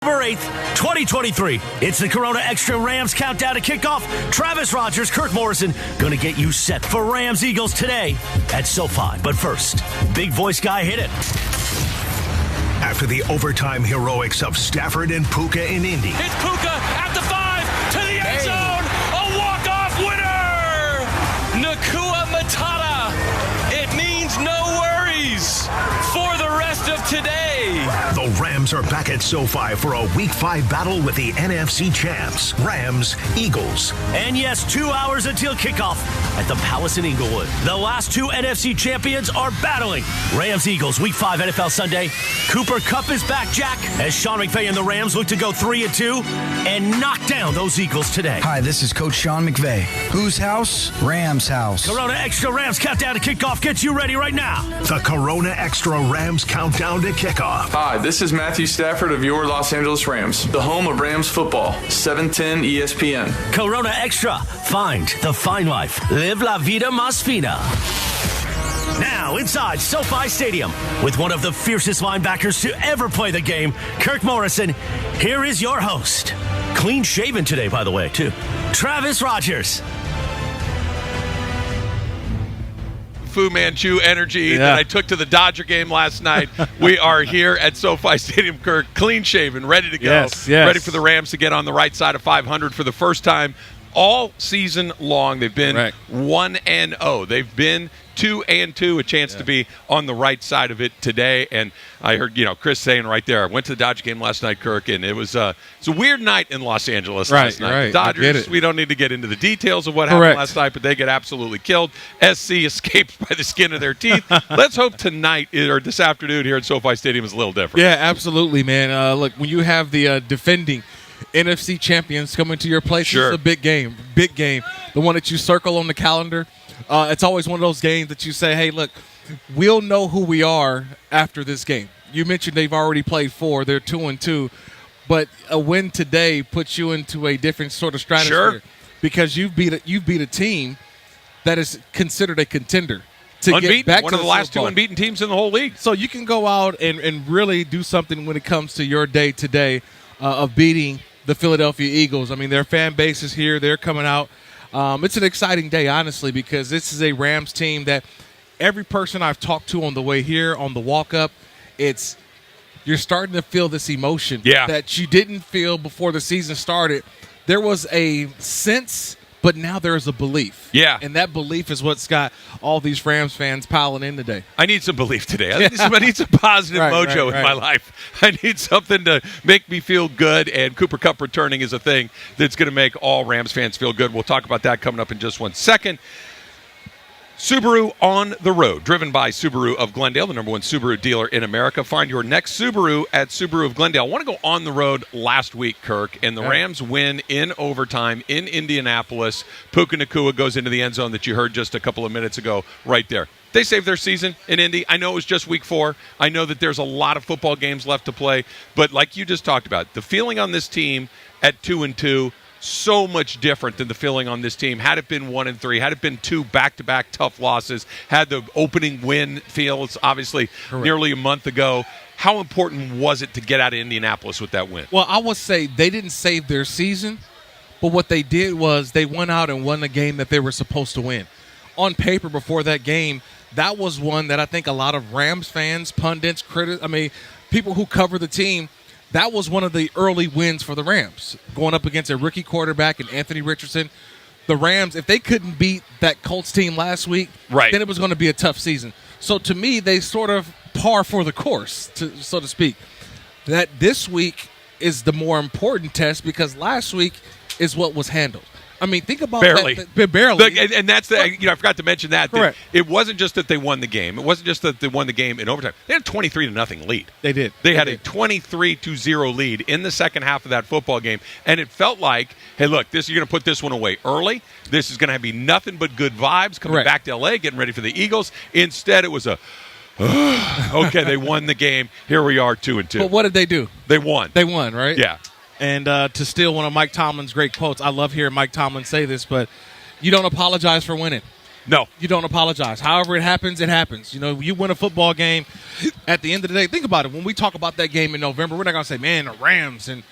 October 8th, 2023. It's the Corona Extra Rams countdown to kickoff. Travis Rogers, Kirk Morrison, gonna get you set for Rams Eagles today at SoFi. But first, big voice guy hit it. After the overtime heroics of Stafford and Puka in Indy. It's Puka at the 5 to the end zone. A walk-off winner. Nakua Matata. It means no worries for the rest of today. The Rams are back at SoFi for a Week 5 battle with the NFC champs, Rams, Eagles. And yes, 2 hours until kickoff at the Palace in Inglewood. The last two NFC champions are battling. Rams Eagles, Week 5 NFL Sunday. Cooper Kupp is back, Jack, as Sean McVay and the Rams look to go 3-2 and knock down those Eagles today. Hi, this is Coach Sean McVay. Whose house? Rams house. Corona Extra Rams countdown to kickoff gets you ready right now. The Corona Extra Rams countdown to kickoff. Hi, this is Matthew Stafford of your Los Angeles Rams, the home of Rams football, 710 ESPN. Corona Extra. Find the fine life. Live la vida más fina. Now, inside SoFi Stadium, with one of the fiercest linebackers to ever play the game, Kirk Morrison, here is your host. Clean shaven today, by the way, too. Travis Rogers. Fu Manchu energy that I took to the Dodger game last night. We are here at SoFi Stadium, Kirk, clean shaven, ready to go. Yes. Ready for the Rams to get on the right side of 500 for the first time all season long. They've been 1-0. They've been 2-2, a chance to be on the right side of it today. And I heard, Chris saying right there, I went to the Dodger game last night, Kirk, and it was it's a weird night in Los Angeles last night. Right. The Dodgers, we don't need to get into the details of what happened last night, but they get absolutely killed. SC escaped by the skin of their teeth. Let's hope tonight or this afternoon here at SoFi Stadium is a little different. Yeah, absolutely, man. Look, when you have the defending NFC champions coming to your place, it's a big game. Big game. The one that you circle on the calendar. It's always one of those games that you say, hey, look, we'll know who we are after this game. You mentioned they've already played 4. They're 2-2. But a win today puts you into a different sort of stratosphere because you've beat a team that is considered a contender. To unbeaten, get back one to of the last 2 unbeaten teams in the whole league. So you can go out and really do something when it comes to your day today of beating the Philadelphia Eagles. I mean, their fan base is here. They're coming out. It's an exciting day, honestly, because this is a Rams team that every person I've talked to on the way here, on the walk-up, you're starting to feel this emotion that you didn't feel before the season started. There was a sense, but now there's a belief. Yeah. And that belief is what's got all these Rams fans piling in today. I need some belief today. I need some positive mojo in my life. I need something to make me feel good, and Cooper Kupp returning is a thing that's going to make all Rams fans feel good. We'll talk about that coming up in just 1 second. Subaru on the road, driven by Subaru of Glendale, the #1 Subaru dealer in America. Find your next Subaru at Subaru of Glendale. I want to go on the road last week, Kirk, and the Rams win in overtime in Indianapolis. Puka Nakua goes into the end zone that you heard just a couple of minutes ago right there. They saved their season in Indy. I know it was just week 4. I know that there's a lot of football games left to play, but like you just talked about, the feeling on this team at 2-2, so much different than the feeling on this team. Had it been 1-3, had it been 2 back-to-back tough losses, had the opening win feel, it's obviously nearly a month ago. How important was it to get out of Indianapolis with that win? Well, I would say they didn't save their season, but what they did was they went out and won the game that they were supposed to win. On paper before that game, that was one that I think a lot of Rams fans, pundits, critics, people who cover the team, that was one of the early wins for the Rams, going up against a rookie quarterback and Anthony Richardson. The Rams, if they couldn't beat that Colts team last week, then it was going to be a tough season. So to me, they sort of par for the course, so to speak. That this week is the more important test because last week is what was handled. I mean, think about barely. Barely. Look, and that's the, I forgot to mention that. Correct. It wasn't just that they won the game. It wasn't just that they won the game in overtime. They had a 23-0 lead. They did. They had a 23-0 lead in the second half of that football game, and it felt like, hey, look, you're going to put this one away early. This is going to be nothing but good vibes coming back to L.A., getting ready for the Eagles. Instead, it was okay, they won the game. Here we are, 2-2. But what did they do? They won. They won, right? Yeah. And to steal one of Mike Tomlin's great quotes, I love hearing Mike Tomlin say this, but you don't apologize for winning. No. You don't apologize. However it happens, it happens. You know, you win a football game, at the end of the day, think about it. When we talk about that game in November, we're not going to say, man, the Rams and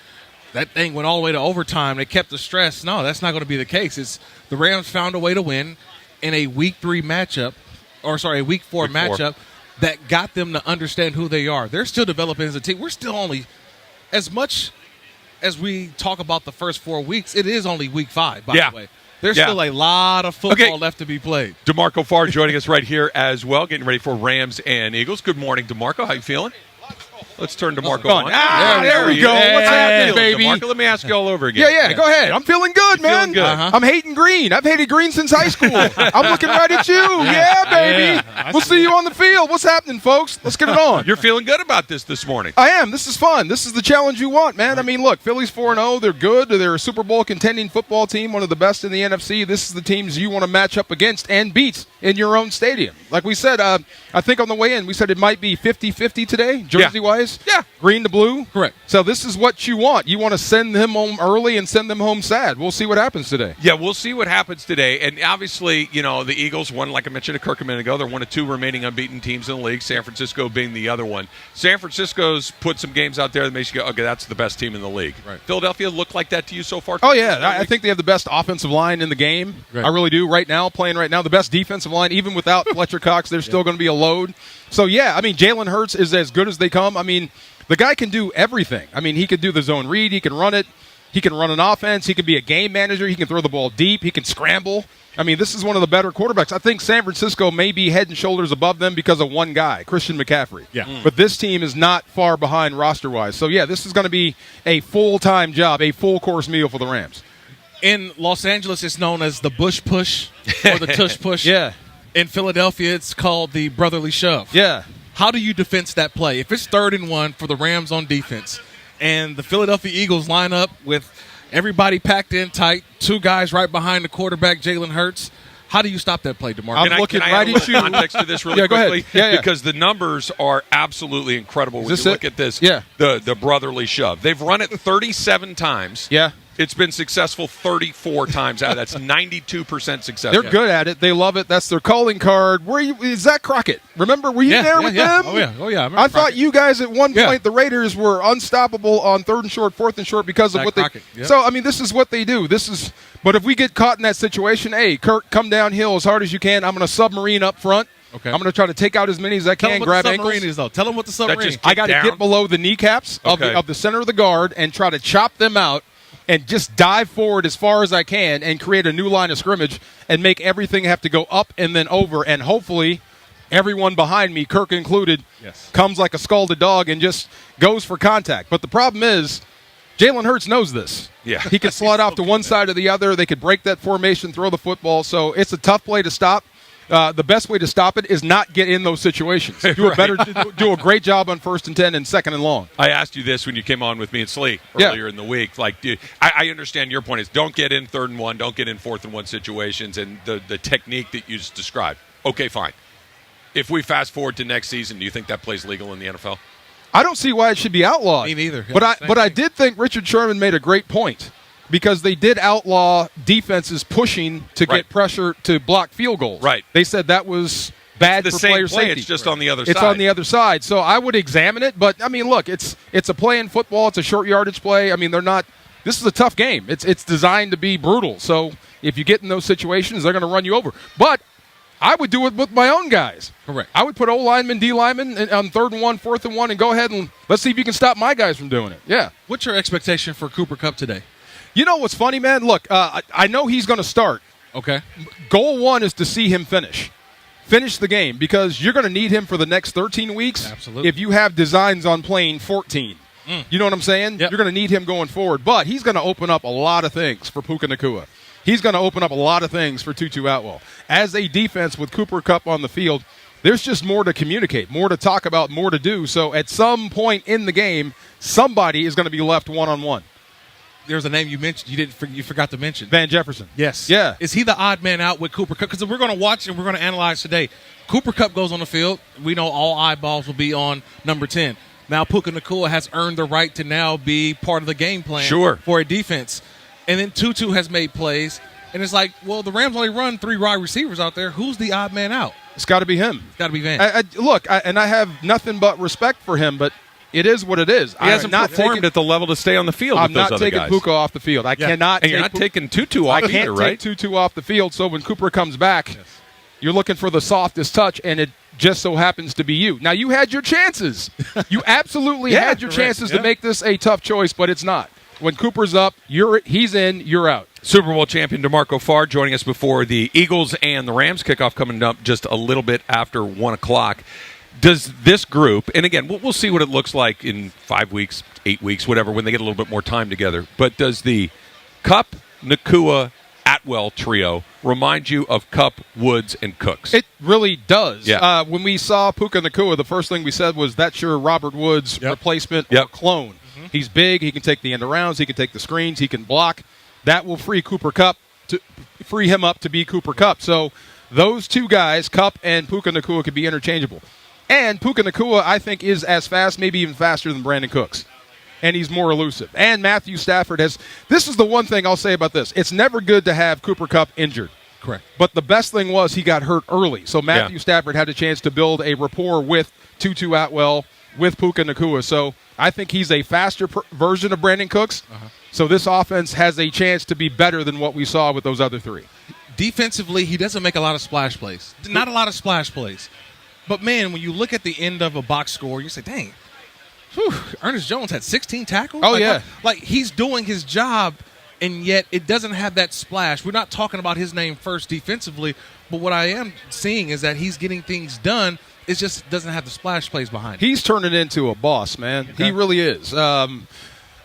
that thing went all the way to overtime. They kept the stress. No, that's not going to be the case. It's the Rams found a way to win in a week 4 matchup that got them to understand who they are. They're still developing as a team. We're still only, as much as we talk about the first 4 weeks, it is only week 5, by the way. There's still a lot of football left to be played. DeMarco Farr joining us right here as well, getting ready for Rams and Eagles. Good morning, DeMarco. How you feeling? Let's turn DeMarco on. There we go. What's happening, baby? DeMarco, let me ask you all over again. Yeah, go ahead. I'm feeling good, man. Feeling good. I'm hating green. I've hated green since high school. I'm looking right at you. Yeah, baby. We'll see you on the field. What's happening, folks? Let's get it on. You're feeling good about this morning. I am. This is fun. This is the challenge you want, man. I mean, look, Philly's 4-0. They're good. They're a Super Bowl contending football team, one of the best in the NFC. This is the teams you want to match up against and beat in your own stadium. Like we said, I think on the way in, we said it might be 50-50 today, jersey-wise. Yeah. Green to blue. Correct. So this is what you want. You want to send them home early and send them home sad. We'll see what happens today. Yeah, we'll see what happens today. And obviously, the Eagles won, like I mentioned to Kirk a minute ago. They're one of 2 remaining unbeaten teams in the league, San Francisco being the other one. San Francisco's put some games out there that makes you go, okay, that's the best team in the league. Right. Philadelphia looked like that to you so far? Oh, yeah. I think they have the best offensive line in the game. Right. I really do playing right now. The best defensive line, even without Fletcher Cox, they're still going to be a load. So, yeah, I mean, Jalen Hurts is as good as they come. I mean, the guy can do everything. I mean, he can do the zone read. He can run it. He can run an offense. He can be a game manager. He can throw the ball deep. He can scramble. I mean, this is one of the better quarterbacks. I think San Francisco may be head and shoulders above them because of one guy, Christian McCaffrey. Yeah. But this team is not far behind roster-wise. So, yeah, this is going to be a full-time job, a full-course meal for the Rams. In Los Angeles, it's known as the Bush Push or the Tush Push. Yeah. In Philadelphia, it's called the Brotherly Shove. Yeah. How do you defense that play? If it's 3rd and 1 for the Rams on defense and the Philadelphia Eagles line up with everybody packed in tight, 2 guys right behind the quarterback, Jalen Hurts, how do you stop that play, DeMarco? I'm looking right at you. Context to this really quickly? Go ahead. Because the numbers are absolutely incredible when you look at this. Yeah. The brotherly shove. They've run it 37 times. Yeah. It's been successful 34 times out. That's 92% success. They're good at it. They love it. That's their calling card. Is Zach Crockett? Remember, were you there with them? Oh, yeah. I thought you guys at one point, the Raiders were unstoppable on 3rd and short, 4th and short because of Zach what Crockett, they – So, I mean, this is what they do. But if we get caught in that situation, hey, Kirk, come downhill as hard as you can. I'm going to submarine up front. Okay. I'm going to try to take out as many as I can, grab ankles. Tell them what the submarine is. I got to get below the kneecaps of the center of the guard and try to chop them out and just dive forward as far as I can and create a new line of scrimmage and make everything have to go up and then over. And hopefully everyone behind me, Kirk included, comes like a scalded dog and just goes for contact. But the problem is Jalen Hurts knows this. Yeah. He can slide off to one side or the other. They could break that formation, throw the football. So it's a tough play to stop. The best way to stop it is not get in those situations. Do a great job on 1st and 10 and 2nd and long. I asked you this when you came on with me and Slee earlier in the week. Like, I understand your point is don't get in 3rd and 1, don't get in 4th and 1 situations, and the technique that you just described. Okay, fine. If we fast forward to next season, do you think that plays legal in the NFL? I don't see why it should be outlawed. Me neither. But I did think Richard Sherman made a great point. Because they did outlaw defenses pushing to get pressure to block field goals. Right. They said that was bad for player safety. It's just on the other side. It's on the other side. So I would examine it. But, I mean, look, it's a play in football. It's a short yardage play. I mean, this is a tough game. It's designed to be brutal. So if you get in those situations, they're going to run you over. But I would do it with my own guys. Correct. I would put O lineman, D lineman on 3rd and 1, 4th and 1, and go ahead and let's see if you can stop my guys from doing it. Yeah. What's your expectation for Cooper Kupp today? You know what's funny, man? Look, I know he's going to start. Okay. Goal 1 is to see him finish the game because you're going to need him for the next 13 weeks. Absolutely. If you have designs on playing 14. You know what I'm saying? Yep. You're going to need him going forward. But he's going to open up a lot of things for Puka Nacua. He's going to open up a lot of things for Tutu Atwell. As a defense with Cooper Kupp on the field, there's just more to communicate, more to talk about, more to do. So at some point in the game, somebody is going to be left one-on-one. There's a name you mentioned. You forgot to mention. Van Jefferson. Yes. Yeah. Is he the odd man out with Cooper Kupp? Because we're going to watch and we're going to analyze today. Cooper Kupp goes on the field. We know all eyeballs will be on number 10. Now Puka Nacua has earned the right to now be part of the game plan for a defense. And then Tutu has made plays. And it's like, well, the Rams only run 3 wide receivers out there. Who's the odd man out? It's got to be him. It's got to be Van. I have nothing but respect for him, but it is what it is. He hasn't performed at the level to stay on the field. I'm with those not other taking guys. Puka off the field. I cannot. And you're not taking Tutu off I can't either, right? take Tutu off the field. So when Cooper comes back, you're looking for the softest touch, and it just so happens to be you. Now, you had your chances. You absolutely had your chances to make this a tough choice, but it's not. When Cooper's up, he's in, you're out. Super Bowl champion DeMarco Farr joining us before the Eagles and the Rams kickoff coming up just a little bit after 1 o'clock. Does this group, and again, we'll see what it looks like in 5 weeks, 8 weeks, whatever, when they get a little bit more time together, but does the Kupp, Nacua, Atwell trio remind you of Kupp, Woods, and Cooks? It really does. Yeah. When we saw Puka Nacua, the first thing we said was that's your Robert Woods replacement or clone. Mm-hmm. He's big. He can take the end arounds. He can take the screens. He can block. That will free him up to be Cooper Kupp. So those two guys, Kupp and Puka Nacua, could be interchangeable. And Puka Nacua, I think, is as fast, maybe even faster than Brandon Cooks. And he's more elusive. And Matthew Stafford has – this is the one thing I'll say about this. It's never good to have Cooper Kupp injured. Correct. But the best thing was he got hurt early. So Matthew Stafford had a chance to build a rapport with Tutu Atwell, with Puka Nacua. So I think he's a faster version of Brandon Cooks. Uh-huh. So this offense has a chance to be better than what we saw with those other three. Defensively, he doesn't make a lot of splash plays. Not a lot of splash plays. But, man, when you look at the end of a box score, you say, dang, Ernest Jones had 16 tackles? Oh, Like, he's doing his job, and yet it doesn't have that splash. We're not talking about his name first defensively, but what I am seeing is that he's getting things done. It just doesn't have the splash plays behind it. He's turning into a boss, man. Okay. He really is.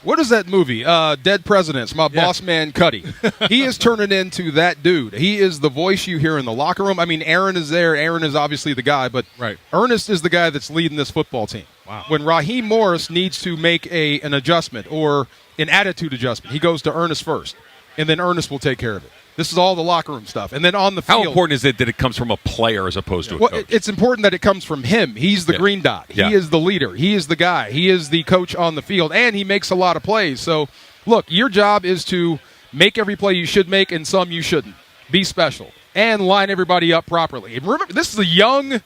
What is that movie? Dead Presidents, my boss man Cuddy. He is turning into that dude. He is the voice you hear in the locker room. I mean, Aaron is there. Aaron is obviously the guy, but Ernest is the guy that's leading this football team. Wow. When Raheem Morris needs to make an adjustment or an attitude adjustment, he goes to Ernest first, and then Ernest will take care of it. This is all the locker room stuff. And then on the field. How important is it that it comes from a player as opposed to a coach? It's important that it comes from him. He's the green dot. He is the leader. He is the guy. He is the coach on the field, and he makes a lot of plays. So, look, your job is to make every play you should make and some you shouldn't. Be special and line everybody up properly. And remember, this is a young,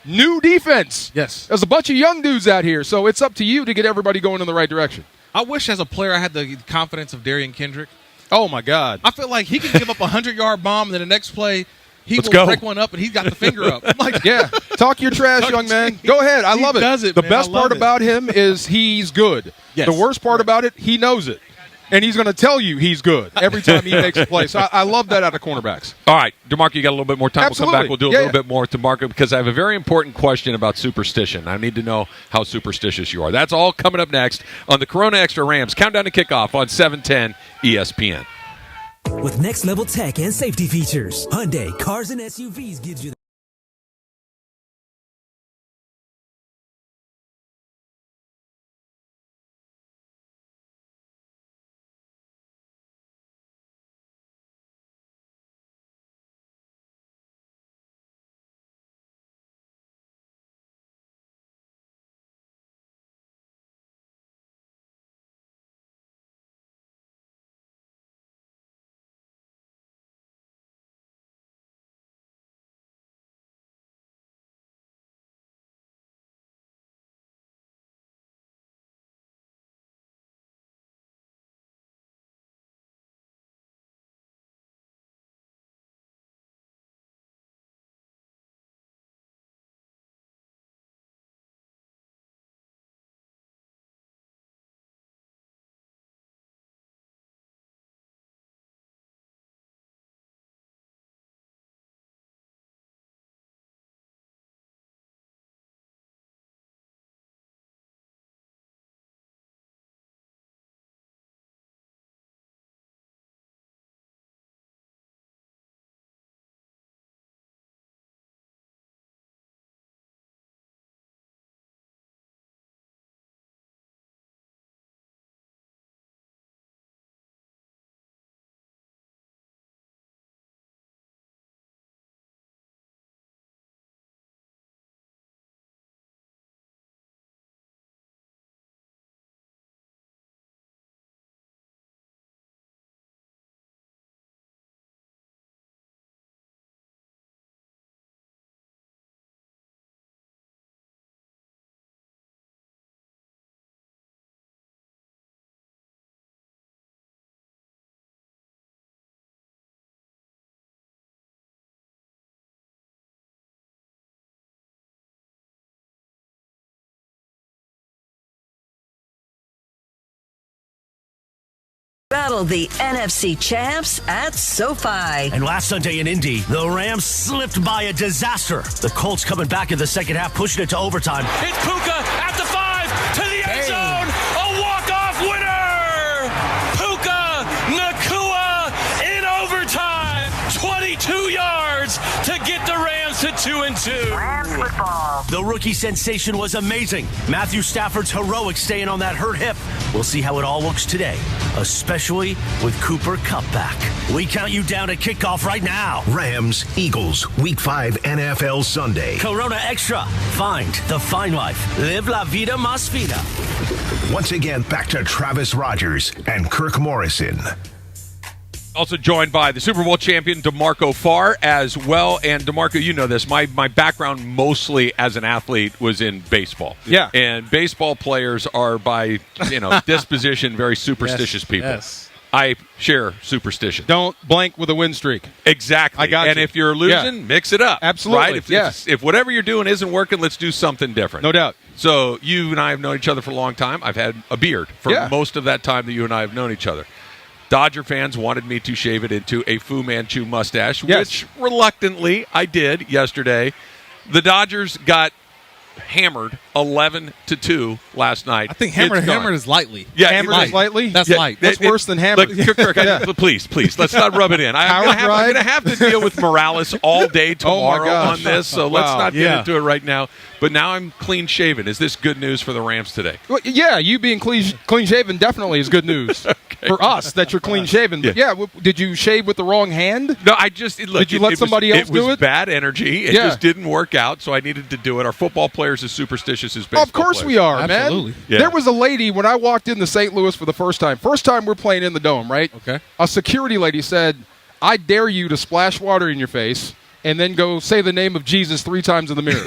new defense. Yes. There's a bunch of young dudes out here, so it's up to you to get everybody going in the right direction. I wish as a player I had the confidence of Darian Kendrick. Oh, my God. I feel like he can give up a 100-yard bomb, and then the next play he will break one up, and he's got the finger up. I'm like, talk your trash, young man. Go ahead. I love it. Does it, the man. best part about him is he's good. Yes. The worst part about it, he knows it. And he's going to tell you he's good every time he makes a play. So I love that out of cornerbacks. All right, DeMarco, you got a little bit more time. Absolutely. We'll come back. We'll do a little bit more with DeMarco because I have a very important question about superstition. I need to know how superstitious you are. That's all coming up next on the Corona Extra Rams Countdown to Kickoff on 710 ESPN. With next-level tech and safety features, Hyundai Cars and SUVs gives you battled the NFC champs at SoFi. And last Sunday in Indy, the Rams slipped by a disaster. The Colts coming back in the second half, pushing it to overtime. It's Puka at the 5 to the end zone. A walk-off winner. Puka Nacua in overtime. 22 yards to get the Rams to 2-2. Rams football. The rookie sensation was amazing. Matthew Stafford's heroic staying on that hurt hip. We'll see how it all looks today, especially with Cooper Kupp back. We count you down to kickoff right now. Rams, Eagles, Week 5 NFL Sunday. Corona Extra. Find the fine life. Live la vida más fina. Once again, back to Travis Rogers and Kirk Morrison. Also joined by the Super Bowl champion, DeMarco Farr, as well. And DeMarco, you know this. My background mostly as an athlete was in baseball. Yeah. And baseball players are by, disposition very superstitious people. Yes. I share superstition. Don't blank with a win streak. Exactly. I got and you. if you're losing, mix it up. Absolutely. Right? If whatever you're doing isn't working, let's do something different. No doubt. So you and I have known each other for a long time. I've had a beard for most of that time that you and I have known each other. Dodger fans wanted me to shave it into a Fu Manchu mustache, which reluctantly I did yesterday. The Dodgers got hammered 11-2 last night. I think hammered is lightly. Yeah, hammered is lightly? That's light. That's worse than hammered. Look, Kirk, please, let's not rub it in. I'm going to have to deal with Morales all day tomorrow on this, so let's not get into it right now. But now I'm clean-shaven. Is this good news for the Rams today? Well, yeah, you being clean-shaven definitely is good news for us that you're clean-shaven. But did you shave with the wrong hand? No, I just did you let somebody else do it? It was bad energy. It just didn't work out, so I needed to do it. Our football players as superstitious as baseball Of course players. we are, Absolutely. man. Yeah. There was a lady when I walked into St. Louis for the first time. First time we're playing in the Dome, right? Okay. A security lady said, "I dare you to splash water in your face and then go say the name of Jesus 3 times in the mirror."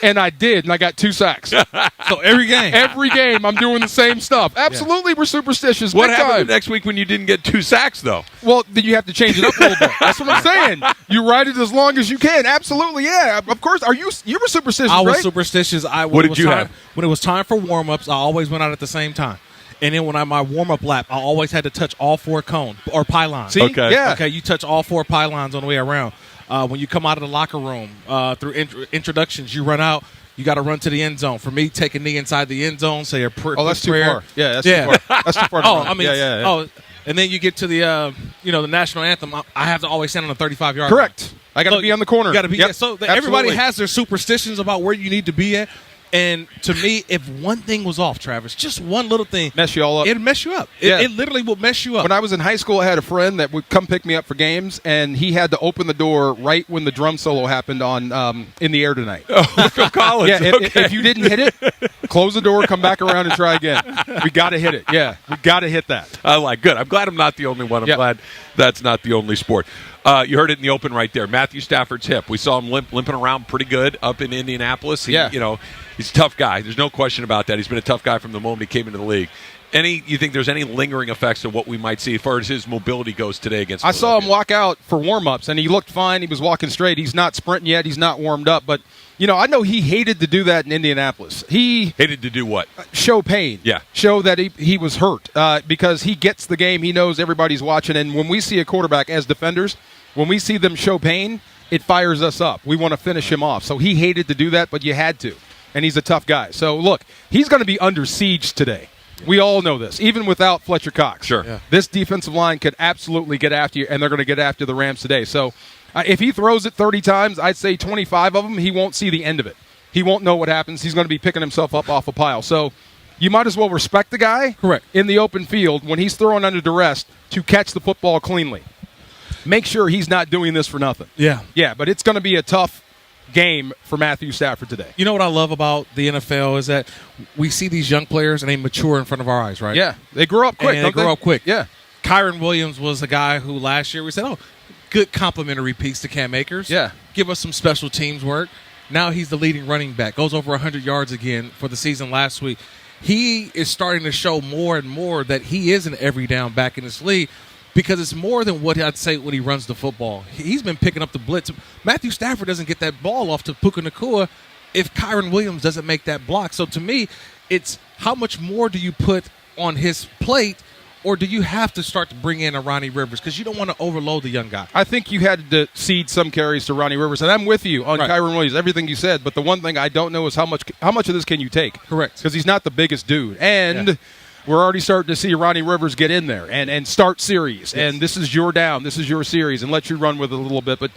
And I did, and I got 2 sacks. So every game, I'm doing the same stuff. Absolutely, we're superstitious. What big happened time. next week when you didn't get 2 sacks, though? Well, then you have to change it up a little bit. That's what I'm saying. You ride it as long as you can. Absolutely, yeah. Of course. You were superstitious, I was right? superstitious. What did you have? When it was time for warm-ups, I always went out at the same time. And then when my warm-up lap, I always had to touch all 4 cone or pylons. See? Okay. Yeah. Okay, you touch all 4 pylons on the way around. When you come out of the locker room, through introductions, you run out. You got to run to the end zone. For me, take a knee inside the end zone, say a prayer. Oh, that's too far. Yeah, that's too far. That's too far. And then you get to the the national anthem. I have to always stand on the 35-yard Correct. I got to be on the corner. You got to be. Yep. So Absolutely. everybody has their superstitions about where you need to be at. And to me, if one thing was off, Travis, just one little thing, Mess you all up. it'd mess you up. Yeah. It literally will mess you up. When I was in high school, I had a friend that would come pick me up for games, and he had to open the door right when the drum solo happened on In the Air Tonight. Oh, Phil Collins. Yeah, if you didn't hit it, close the door, come back around and try again. We got to hit it. Yeah, we got to hit that. Good. I'm glad I'm not the only one. I'm glad that's not the only sport. You heard it in the open right there. Matthew Stafford's hip. We saw him limping around pretty good up in Indianapolis. He's a tough guy. There's no question about that. He's been a tough guy from the moment he came into the league. You think there's any lingering effects of what we might see as far as his mobility goes today against I saw him walk out for warm-ups, and he looked fine. He was walking straight. He's not sprinting yet. He's not warmed up. But, I know he hated to do that in Indianapolis. He hated to do what? Show pain. Yeah. Show that he was hurt because he gets the game. He knows everybody's watching. And when we see a quarterback as defenders, when we see them show pain, it fires us up. We want to finish him off. So he hated to do that, but you had to. And he's a tough guy. So, look, he's going to be under siege today. We all know this, even without Fletcher Cox. Sure. Yeah. This defensive line could absolutely get after you, and they're going to get after the Rams today. So if he throws it 30 times, I'd say 25 of them, he won't see the end of it. He won't know what happens. He's going to be picking himself up off a pile. So you might as well respect the guy in the open field when he's throwing under duress to catch the football cleanly. Make sure he's not doing this for nothing. Yeah. Yeah, but it's going to be a tough game for Matthew Stafford today. You know what I love about the NFL is that we see these young players and they mature in front of our eyes, right? Yeah. They grow up quick, and they grow up quick. Yeah. Kyron Williams was a guy who last year we said, good complimentary piece to Cam Akers. Yeah. Give us some special teams work. Now he's the leading running back. Goes over 100 yards again for the season last week. He is starting to show more and more that he is an every down back in this league. Because it's more than what I'd say when he runs the football. He's been picking up the blitz. Matthew Stafford doesn't get that ball off to Puka Nacua if Kyron Williams doesn't make that block. So to me, it's how much more do you put on his plate Or do you have to start to bring in a Ronnie Rivers because you don't want to overload the young guy? I think you had to cede some carries to Ronnie Rivers, and I'm with you on Kyren Williams, everything you said. But the one thing I don't know is how much of this can you take? Correct. Because he's not the biggest dude. And we're already starting to see Ronnie Rivers get in there and start series. Yes. And this is your down, this is your series, and let you run with it a little bit. But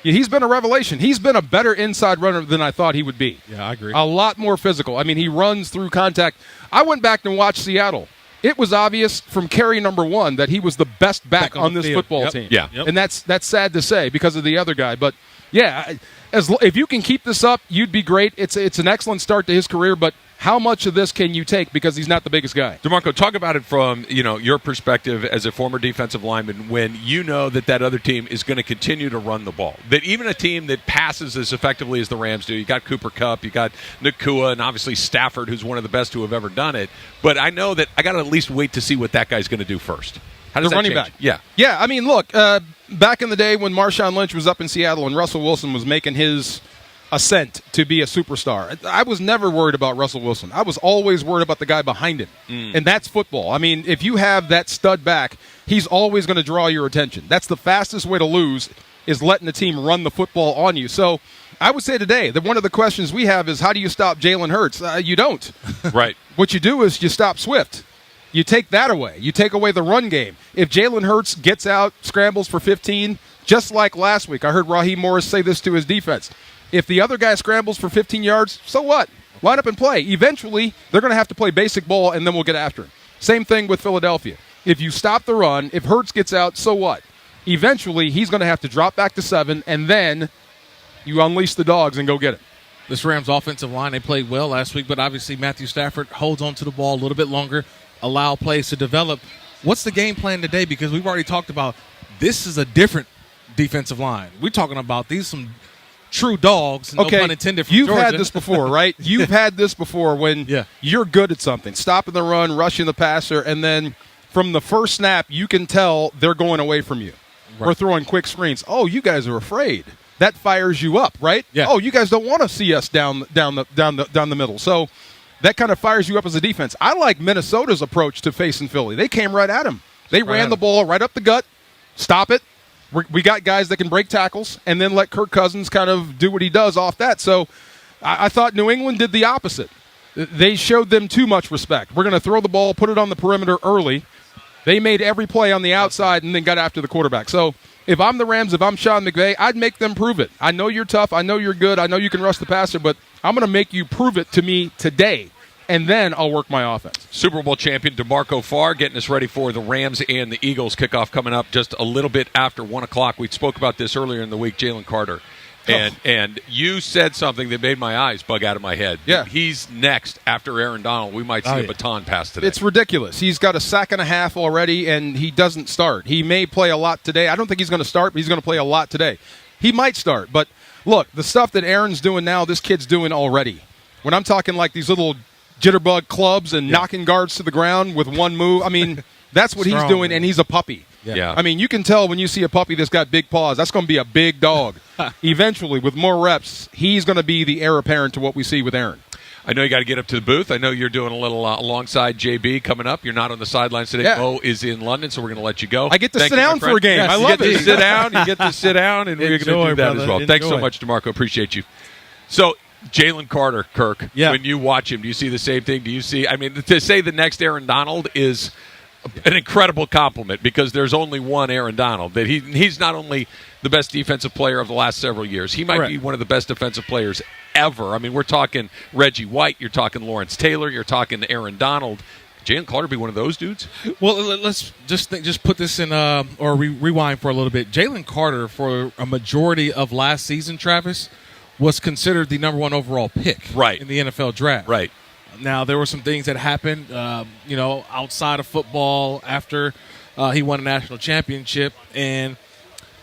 he's been a revelation. He's been a better inside runner than I thought he would be. Yeah, I agree. A lot more physical. I mean, he runs through contact. I went back and watched Seattle. It was obvious from carry number 1 that he was the best back on this football team. Yeah. And that's sad to say because of the other guy. But, yeah, if you can keep this up, you'd be great. It's an excellent start to his career, but how much of this can you take because he's not the biggest guy? DeMarco, talk about it from your perspective as a former defensive lineman when you know that other team is going to continue to run the ball. That even a team that passes as effectively as the Rams do, you got Cooper Kupp, you got Nakua, and obviously Stafford, who's one of the best who have ever done it. But I know that I got to at least wait to see what that guy's going to do first. How does the that running change? back? Yeah. I mean, look, back in the day when Marshawn Lynch was up in Seattle and Russell Wilson was making his ascent to be a superstar, I was never worried about Russell Wilson. I was always worried about the guy behind him. And that's football. I mean, if you have that stud back, he's always going to draw your attention. That's the fastest way to lose, is letting the team run the football on you. So I would say today that one of the questions we have is, how do you stop Jalen Hurts? You don't. Right. What you do is you stop Swift. You take that away. You take away the run game. If Jalen Hurts gets out, scrambles for 15, just like last week, I heard Raheem Morris say this to his defense. If the other guy scrambles for 15 yards, so what? Line up and play. Eventually, they're going to have to play basic ball, and then we'll get after him. Same thing with Philadelphia. If you stop the run, if Hurts gets out, so what? Eventually, he's going to have to drop back to 7, and then you unleash the dogs and go get it. This Rams offensive line, they played well last week, but obviously Matthew Stafford holds on to the ball a little bit longer, allow plays to develop. What's the game plan today? Because we've already talked about this is a different defensive line. We're talking about some true dogs, no pun intended, from You've Georgia. had this before, right? You've had this before when you're good at something, stopping the run, rushing the passer, and then from the first snap, you can tell they're going away from you. Right. We're throwing quick screens. Oh, you guys are afraid. That fires you up, right? Yeah. Oh, you guys don't want to see us down the middle. So that kind of fires you up as a defense. I like Minnesota's approach to facing Philly. They came right at him. They ran the ball right up the gut, stop it. We got guys that can break tackles and then let Kirk Cousins kind of do what he does off that. So I thought New England did the opposite. They showed them too much respect. We're going to throw the ball, put it on the perimeter early. They made every play on the outside and then got after the quarterback. So if I'm the Rams, if I'm Sean McVay, I'd make them prove it. I know you're tough. I know you're good. I know you can rush the passer, but I'm going to make you prove it to me today. And then I'll work my offense. Super Bowl champion DeMarco Farr getting us ready for the Rams and the Eagles kickoff coming up just a little bit after 1 o'clock. We spoke about this earlier in the week, Jalen Carter. And you said something that made my eyes bug out of my head. Yeah. He's next after Aaron Donald. We might see a baton pass today. It's ridiculous. He's got a sack and a half already, and he doesn't start. He may play a lot today. I don't think he's going to start, but he's going to play a lot today. He might start. But, look, the stuff that Aaron's doing now, this kid's doing already. When I'm talking like these little jitterbug clubs and knocking guards to the ground with one move, I mean, that's what he's doing, and he's a puppy. Yeah. I mean, you can tell when you see a puppy that's got big paws, that's going to be a big dog. Eventually, with more reps, he's going to be the heir apparent to what we see with Aaron. I know you got to get up to the booth. I know you're doing a little alongside JB coming up. You're not on the sidelines today. Yeah. Mo is in London, so we're going to let you go. I get to sit down for a game. Yes, I love it. You get to sit down. You get to sit down, and we're going to do that as well. Enjoy. Thanks so much, DeMarco. Appreciate you. So, Jalen Carter, Kirk, when you watch him, do you see the same thing? Do you see, I mean, to say the next Aaron Donald is an incredible compliment because there's only one Aaron Donald. That he's not only the best defensive player of the last several years, he might be one of the best defensive players ever. I mean, we're talking Reggie White, you're talking Lawrence Taylor, you're talking Aaron Donald. Jalen Carter be one of those dudes? Well, let's just put this in, or rewind for a little bit. Jalen Carter, for a majority of last season, Travis, was considered the number 1 overall pick in the NFL draft. Right. Now, there were some things that happened, outside of football after he won a national championship, and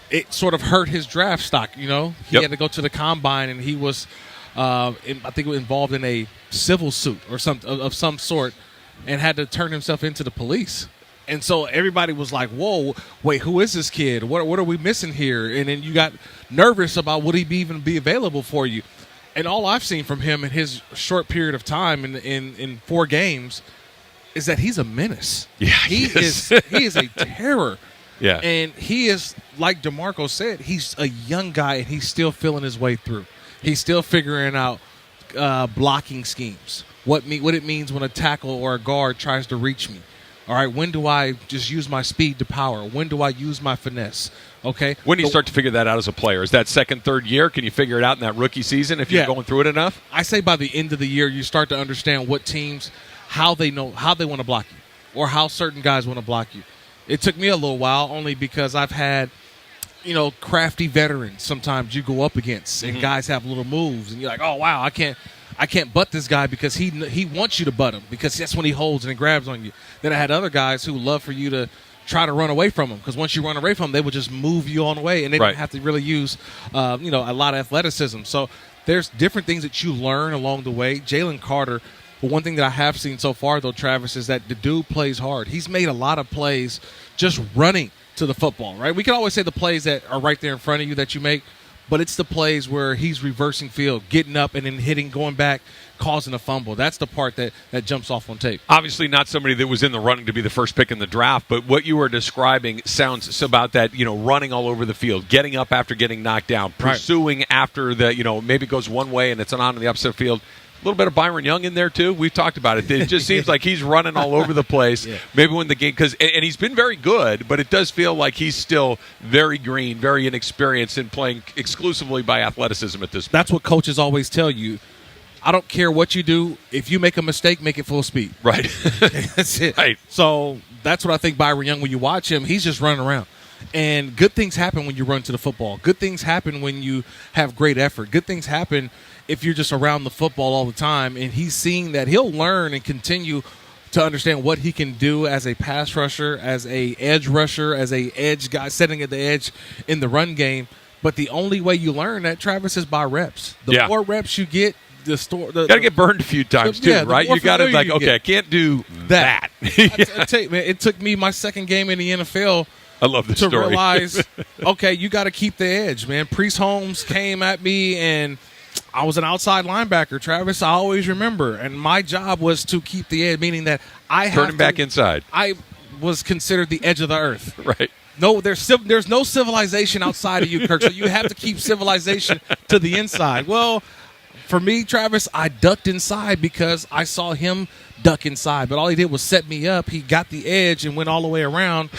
it sort of hurt his draft stock, He had to go to the combine, and he was, I think, involved in a civil suit or of some sort, and had to turn himself into the police. And so everybody was like, whoa, wait, who is this kid? What are we missing here? And then you got nervous about would he even be available for you? And all I've seen from him in his short period of time in 4 games is that he's a menace. Yeah, he is a terror. Yeah. And he is, like DeMarco said, he's a young guy and he's still feeling his way through. He's still figuring out blocking schemes, what it means when a tackle or a guard tries to reach me. All right, when do I just use my speed to power? When do I use my finesse? Okay. When do you start to figure that out as a player? Is that second, third year? Can you figure it out in that rookie season if you're going through it enough? I say by the end of the year, you start to understand what teams, how they want to block you, or how certain guys want to block you. It took me a little while, only because I've had, crafty veterans sometimes you go up against, and guys have little moves, and you're like, oh wow, I can't butt this guy because he wants you to butt him because that's when he holds and grabs on you. Then I had other guys who love for you to try to run away from him because once you run away from them, they would just move you on the way, and they didn't have to really use, a lot of athleticism. So there's different things that you learn along the way. Jalen Carter, but one thing that I have seen so far, though, Travis, is that the dude plays hard. He's made a lot of plays just running to the football, right? We can always say the plays that are right there in front of you that you make, but it's the plays where he's reversing field, getting up and then hitting, going back, causing a fumble. That's the part that jumps off on tape. Obviously not somebody that was in the running to be the first pick in the draft, but what you were describing sounds about that, running all over the field, getting up after getting knocked down, pursuing after the, maybe it goes one way and it's on the opposite field. A little bit of Byron Young in there, too. We've talked about it. It just seems like he's running all over the place. Maybe when the game – and he's been very good, but it does feel like he's still very green, very inexperienced in playing exclusively by athleticism at this point. That's what coaches always tell you. I don't care what you do. If you make a mistake, make it full speed. Right. That's it. Right. So that's what I think Byron Young, when you watch him, he's just running around. And good things happen when you run to the football. Good things happen when you have great effort. Good things happen if you're just around the football all the time. And he's seeing that he'll learn and continue to understand what he can do as a pass rusher, as a edge rusher, as a edge guy setting at the edge in the run game. But the only way you learn that, Travis, is by reps. The more reps you get, you got to get burned a few times too, right? You got to I can't do that. I tell you, man, it took me my second game in the NFL. I love this to story. realize, okay, you got to keep the edge, man. Priest Holmes came at me, and I was an outside linebacker, Travis. I always remember, and my job was to keep the edge, meaning that turn him back inside. I was considered the edge of the earth, right? No, there's no civilization outside of you, Kirk. So you have to keep civilization to the inside. Well, for me, Travis, I ducked inside because I saw him duck inside. But all he did was set me up. He got the edge and went all the way around.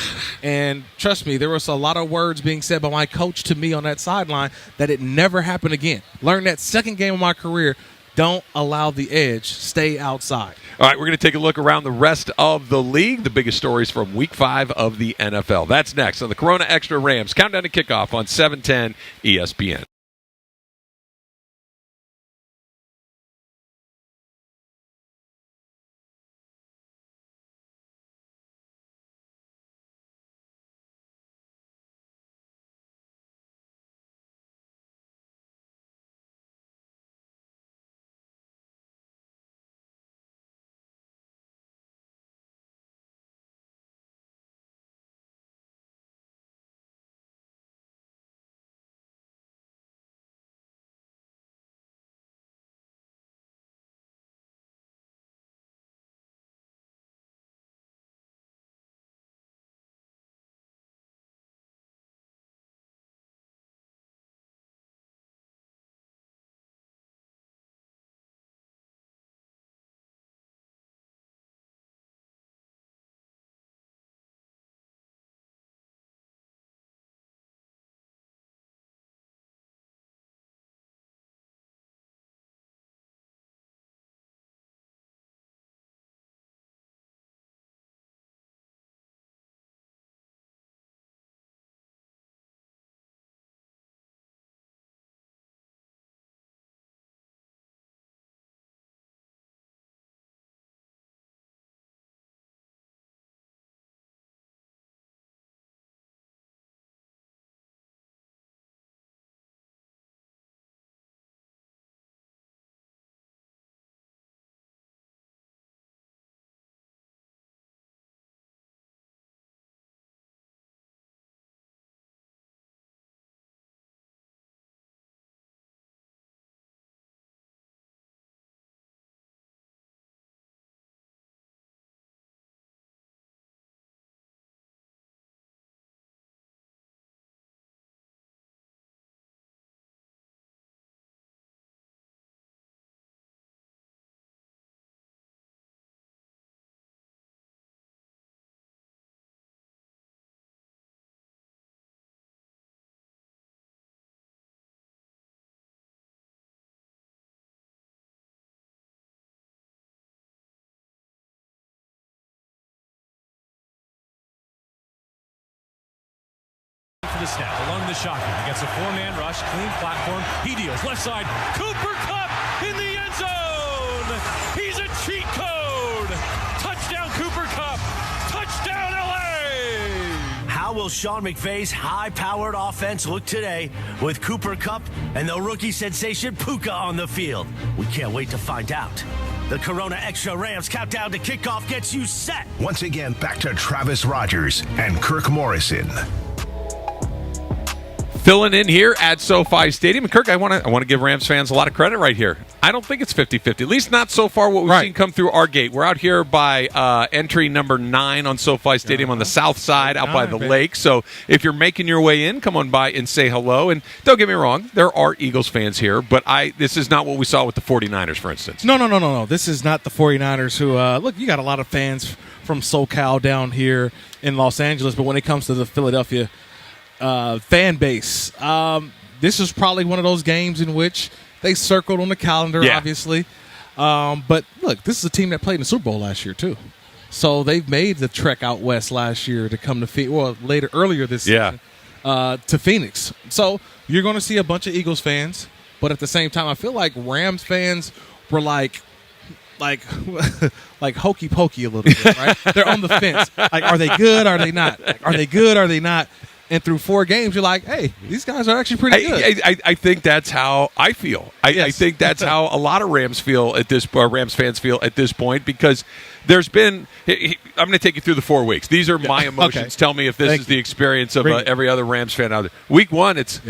And trust me, there was a lot of words being said by my coach to me on that sideline that it never happened again. Learned that second game of my career. Don't allow the edge. Stay outside. All right, we're going to take a look around the rest of the league. The biggest stories from Week 5 of the NFL. That's next on the Corona Extra Rams Countdown to Kickoff on 710 ESPN. for the snap, along the shotgun. He gets a 4-man rush, clean platform. He deals left side. Cooper Kupp in the end zone. He's a cheat code. Touchdown, Cooper Kupp. Touchdown, LA. How will Sean McVay's high-powered offense look today with Cooper Kupp and the rookie sensation Puka on the field? We can't wait to find out. The Corona Extra Rams countdown to kickoff gets you set. Once again, back to Travis Rogers and Kirk Morrison. Filling in here at SoFi Stadium. And Kirk, I want to give Rams fans a lot of credit right here. I don't think it's 50-50, at least not so far what we've seen come through our gate. We're out here by entry number 9 on SoFi Stadium on the south side, out by the lake. So if you're making your way in, come on by and say hello. And don't get me wrong, there are Eagles fans here, but this is not what we saw with the 49ers, for instance. No. This is not the 49ers who, look, you got a lot of fans from SoCal down here in Los Angeles, but when it comes to the Philadelphia fan base, this is probably one of those games in which they circled on the calendar, obviously. But look, this is a team that played in the Super Bowl last year too, so they've made the trek out west last year to come to earlier this season to Phoenix. So you're going to see a bunch of Eagles fans, but at the same time, I feel like Rams fans were like hokey pokey a little bit, right? They're on the fence. Like, are they good? Are they not? Are they good? Are they not? And through 4 games, you're like, hey, these guys are actually pretty good. I think that's how I feel. I think that's how a lot of Rams fans feel at this point, because there's been – I'm going to take you through the 4 weeks. These are my emotions. Okay. Tell me if this is the experience of every other Rams fan out there. Week 1, it's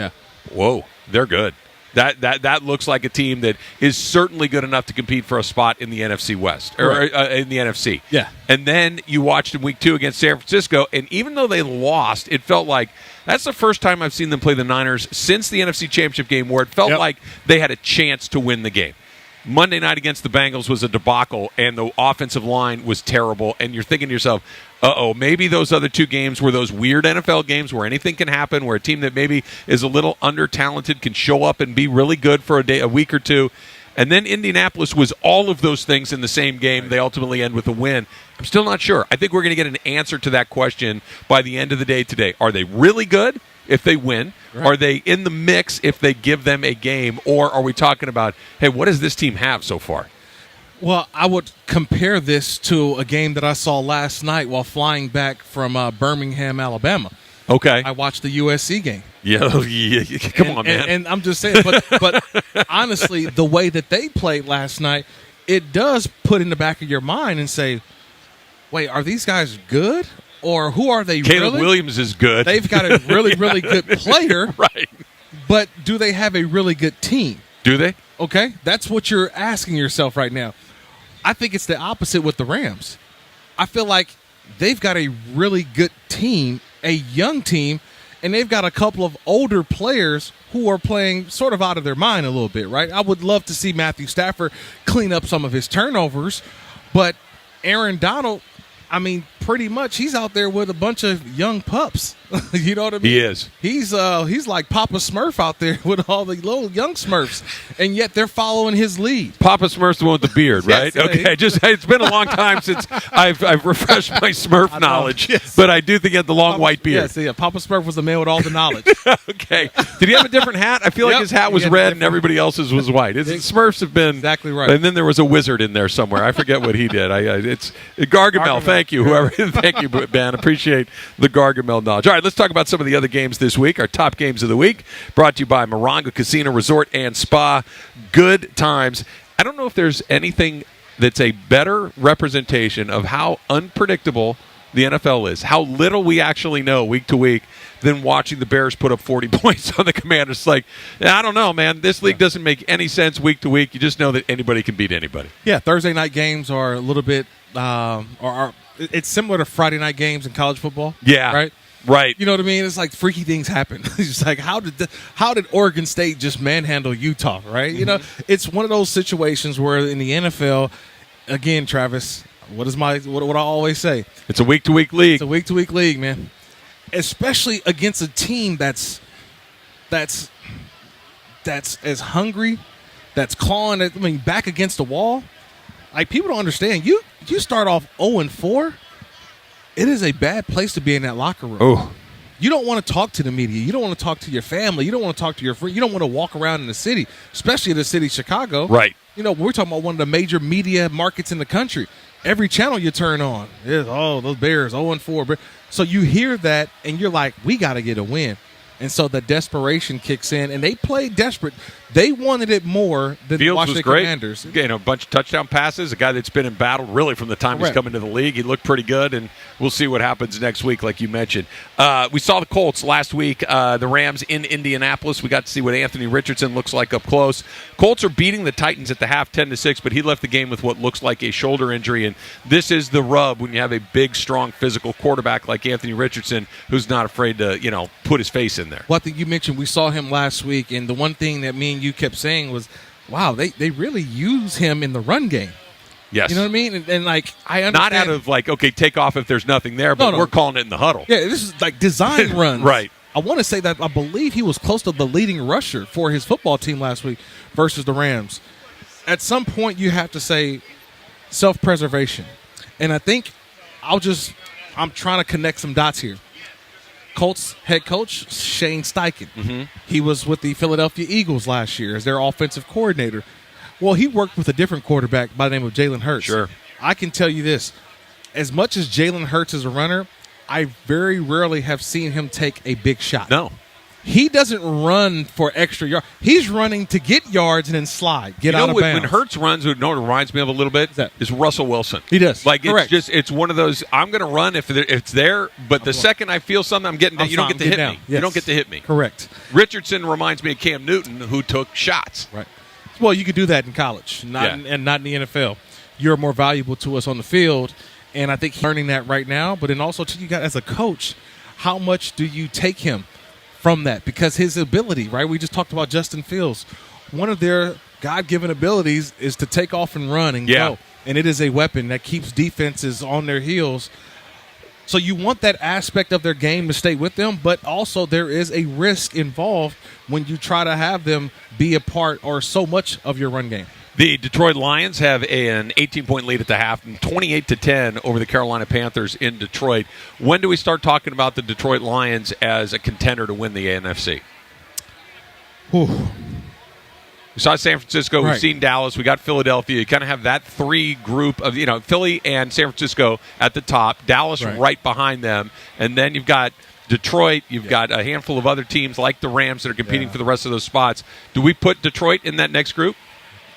whoa, they're good. That looks like a team that is certainly good enough to compete for a spot in the NFC West or in the NFC. Yeah. And then you watched in week 2 against San Francisco, and even though they lost, it felt like that's the first time I've seen them play the Niners since the NFC Championship game where it felt like they had a chance to win the game. Monday night against the Bengals was a debacle, and the offensive line was terrible, and you're thinking to yourself, maybe those other 2 games were those weird NFL games where anything can happen, where a team that maybe is a little under-talented can show up and be really good for a week or 2. And then Indianapolis was all of those things in the same game. They ultimately end with a win. I'm still not sure. I think we're going to get an answer to that question by the end of the day today. Are they really good if they win? Right. Are they in the mix if they give them a game? Or are we talking about, hey, what does this team have so far? Well, I would compare this to a game that I saw last night while flying back from Birmingham, Alabama. Okay. I watched the USC game. Yeah. Come on, man. And I'm just saying, but honestly, the way that they played last night, it does put in the back of your mind and say, wait, are these guys good? Or who are they Caleb Williams is good. They've got a really, really good player. Right. But do they have a really good team? Do they? Okay. That's what you're asking yourself right now. I think it's the opposite with the Rams. I feel like they've got a really good team, a young team, and they've got a couple of older players who are playing sort of out of their mind a little bit, right? I would love to see Matthew Stafford clean up some of his turnovers, but Aaron Donald, I mean, pretty much he's out there with a bunch of young pups. You know what I mean? He is. He's like Papa Smurf out there with all the little young Smurfs, and yet they're following his lead. Papa Smurf's the one with the beard, right? Yes, okay, it's been a long time since I've refreshed my Smurf knowledge, but I do think he had the long white beard. Yes, Papa Smurf was the man with all the knowledge. Okay. Did he have a different hat? I feel like his hat was red and everybody else's was white. Smurfs have been exactly right. And then there was a wizard in there somewhere. I forget what he did. It's Gargamel. Thank you, whoever. Thank you, Ben. Appreciate the Gargamel knowledge. All right, let's talk about some of the other games this week. Our top games of the week brought to you by Morongo Casino Resort and Spa. Good times. I don't know if there's anything that's a better representation of how unpredictable the NFL is, how little we actually know week to week, than watching the Bears put up 40 points on the Commanders. It's like, I don't know, man. This league doesn't make any sense week to week. You just know that anybody can beat anybody. Yeah, Thursday night games are a little bit it's similar to Friday night games in college football. Yeah. Right. You know what I mean? It's like freaky things happen. It's just like, how did Oregon State just manhandle Utah, right? Mm-hmm. You know, it's one of those situations where in the NFL, again, Travis, what I always say? It's a week-to-week league. It's a week-to-week league, man. Especially against a team that's as hungry, that's clawing back against the wall. Like, people don't understand. You start off 0-4, it is a bad place to be in that locker room. Oh. You don't want to talk to the media. You don't want to talk to your family. You don't want to talk to your friends. You don't want to walk around in the city, especially the city of Chicago. Right. We're talking about one of the major media markets in the country. Every channel you turn on is, those Bears, 0-4. So you hear that, and you're like, we got to get a win. And so the desperation kicks in, and they played desperate. They wanted it more than the Washington Commanders. A bunch of touchdown passes, a guy that's been in battle really from the time he's come into the league. He looked pretty good, and we'll see what happens next week, like you mentioned. We saw the Colts last week, the Rams in Indianapolis. We got to see what Anthony Richardson looks like up close. Colts are beating the Titans at the half 10-6, but he left the game with what looks like a shoulder injury, and this is the rub when you have a big, strong, physical quarterback like Anthony Richardson who's not afraid to, put his face in there. Well, I think you mentioned we saw him last week, and the one thing that me and you kept saying was, wow, they really use him in the run game. Yes. You know what I mean? And I understand. Not out of take off if there's nothing there, but we're calling it in the huddle. Yeah, this is like design runs. Right. I want to say that I believe he was close to the leading rusher for his football team last week versus the Rams. At some point, you have to say self-preservation. And I think I'm trying to connect some dots here. Colts head coach Shane Steichen. Mm-hmm. He was with the Philadelphia Eagles last year as their offensive coordinator. Well, he worked with a different quarterback by the name of Jalen Hurts. Sure. I can tell you this. As much as Jalen Hurts is a runner, I very rarely have seen him take a big shot. No. He doesn't run for extra yards. He's running to get yards and then slide, get out of bounds. When Hurts runs, what reminds me of a little bit is Russell Wilson. He does. Correct. It's one of those, I'm going to run if it's there, but the second I feel something, I'm getting down. You don't get to hit me. Yes. You don't get to hit me. Correct. Richardson reminds me of Cam Newton, who took shots. Right. Well, you could do that in college, and not in the NFL. You're more valuable to us on the field, and I think he's learning that right now. But then also, you got as a coach, how much do you take him from that? Because his ability, right? We just talked about Justin Fields. One of their God-given abilities is to take off and run and go. And it is a weapon that keeps defenses on their heels. So you want that aspect of their game to stay with them, but also there is a risk involved when you try to have them be a part or so much of your run game. The Detroit Lions have an 18-point lead at the half, 28-10 over the Carolina Panthers in Detroit. When do we start talking about the Detroit Lions as a contender to win the NFC? Whew. We saw San Francisco. We've seen Dallas. We got Philadelphia. You kind of have that three group of, Philly and San Francisco at the top, Dallas right behind them, and then you've got Detroit. You've got a handful of other teams like the Rams that are competing for the rest of those spots. Do we put Detroit in that next group?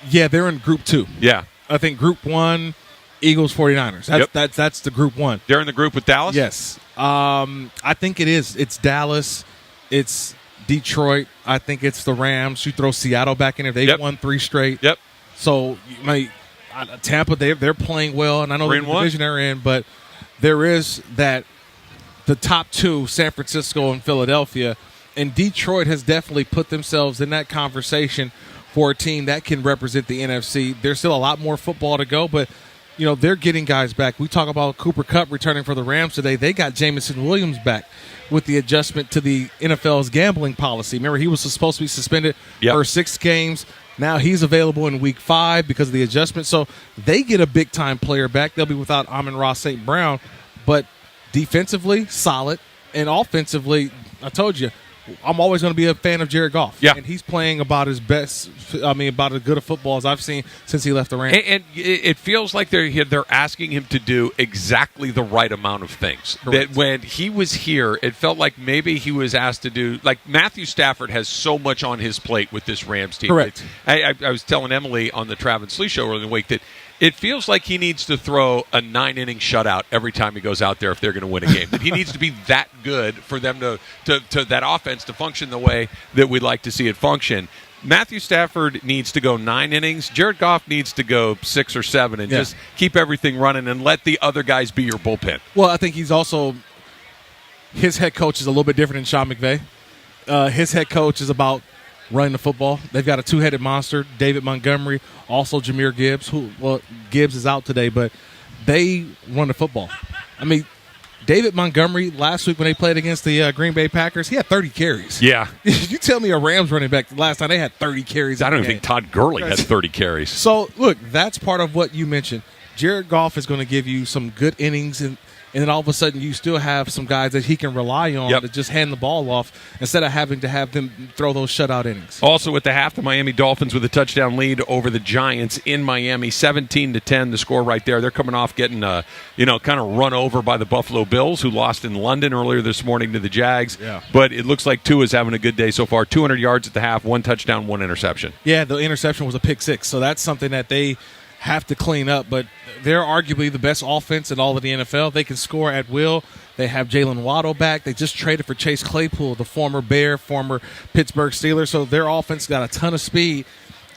Yeah, they're in Group 2. Yeah. I think Group 1, Eagles, 49ers. That's the Group 1. They're in the group with Dallas? Yes. I think it is. It's Dallas. It's Detroit. I think it's the Rams. You throw Seattle back in there. They've won 3 straight. Yep. So, Tampa, they're playing well, and I know the division they're in, but there is that the top 2, San Francisco and Philadelphia, and Detroit has definitely put themselves in that conversation for a team that can represent the NFC. There's still a lot more football to go, but they're getting guys back. We talk about Cooper Kupp returning for the Rams today. They got Jameson Williams back with the adjustment to the NFL's gambling policy. Remember, he was supposed to be suspended for 6 games. Now he's available in Week 5 because of the adjustment. So they get a big-time player back. They'll be without Amon-Ra St. Brown, but defensively, solid, and offensively, I told you, I'm always going to be a fan of Jared Goff. Yeah. And he's playing about as good a football as I've seen since he left the Rams. And it feels like they're asking him to do exactly the right amount of things. Correct. That when he was here, it felt like maybe he was asked to do, like Matthew Stafford has so much on his plate with this Rams team. Correct. I was telling Emily on the Travis Slee show earlier in the week that it feels like he needs to throw a 9-inning shutout every time he goes out there if they're going to win a game. That he needs to be that good for them to that offense to function the way that we'd like to see it function. Matthew Stafford needs to go 9 innings. Jared Goff needs to go 6 or 7 and just keep everything running and let the other guys be your bullpen. Well, I think he's also – his head coach is a little bit different than Sean McVay. His head coach is about running the football. They've got a 2-headed monster, David Montgomery, also Jahmyr Gibbs. Gibbs is out today, but they run the football. I mean, David Montgomery, last week when they played against the Green Bay Packers, he had 30 carries. Yeah. You tell me a Rams running back last time they had 30 carries. I don't even think Todd Gurley had 30 carries. So, look, that's part of what you mentioned. Jared Goff is going to give you some good innings And then all of a sudden you still have some guys that he can rely on to just hand the ball off instead of having to have them throw those shutout innings. Also at the half, the Miami Dolphins with a touchdown lead over the Giants in Miami, 17-10, the score right there. They're coming off getting, kind of run over by the Buffalo Bills, who lost in London earlier this morning to the Jags. Yeah. But it looks like Tua's having a good day so far. 200 yards at the half, 1 touchdown, 1 interception. Yeah, the interception was a pick six, so that's something that they have to clean up. But they're arguably the best offense in all of the NFL. They can score at will. They have Jalen Waddle back. They just traded for Chase Claypool, the former Bear, former Pittsburgh Steeler. So their offense got a ton of speed.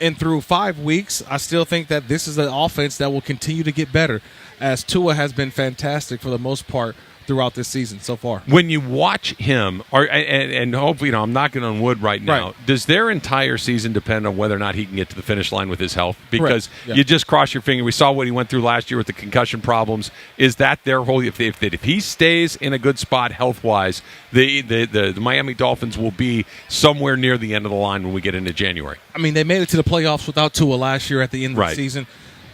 And through 5 weeks, I still think that this is an offense that will continue to get better, as Tua has been fantastic for the most part throughout this season so far. When you watch him, and hopefully, I'm knocking on wood right now, does their entire season depend on whether or not he can get to the finish line with his health? Because you just cross your finger. We saw what he went through last year with the concussion problems. Is that their whole? If he stays in a good spot health-wise, the Miami Dolphins will be somewhere near the end of the line when we get into January. I mean, they made it to the playoffs without Tua last year at the end of the season.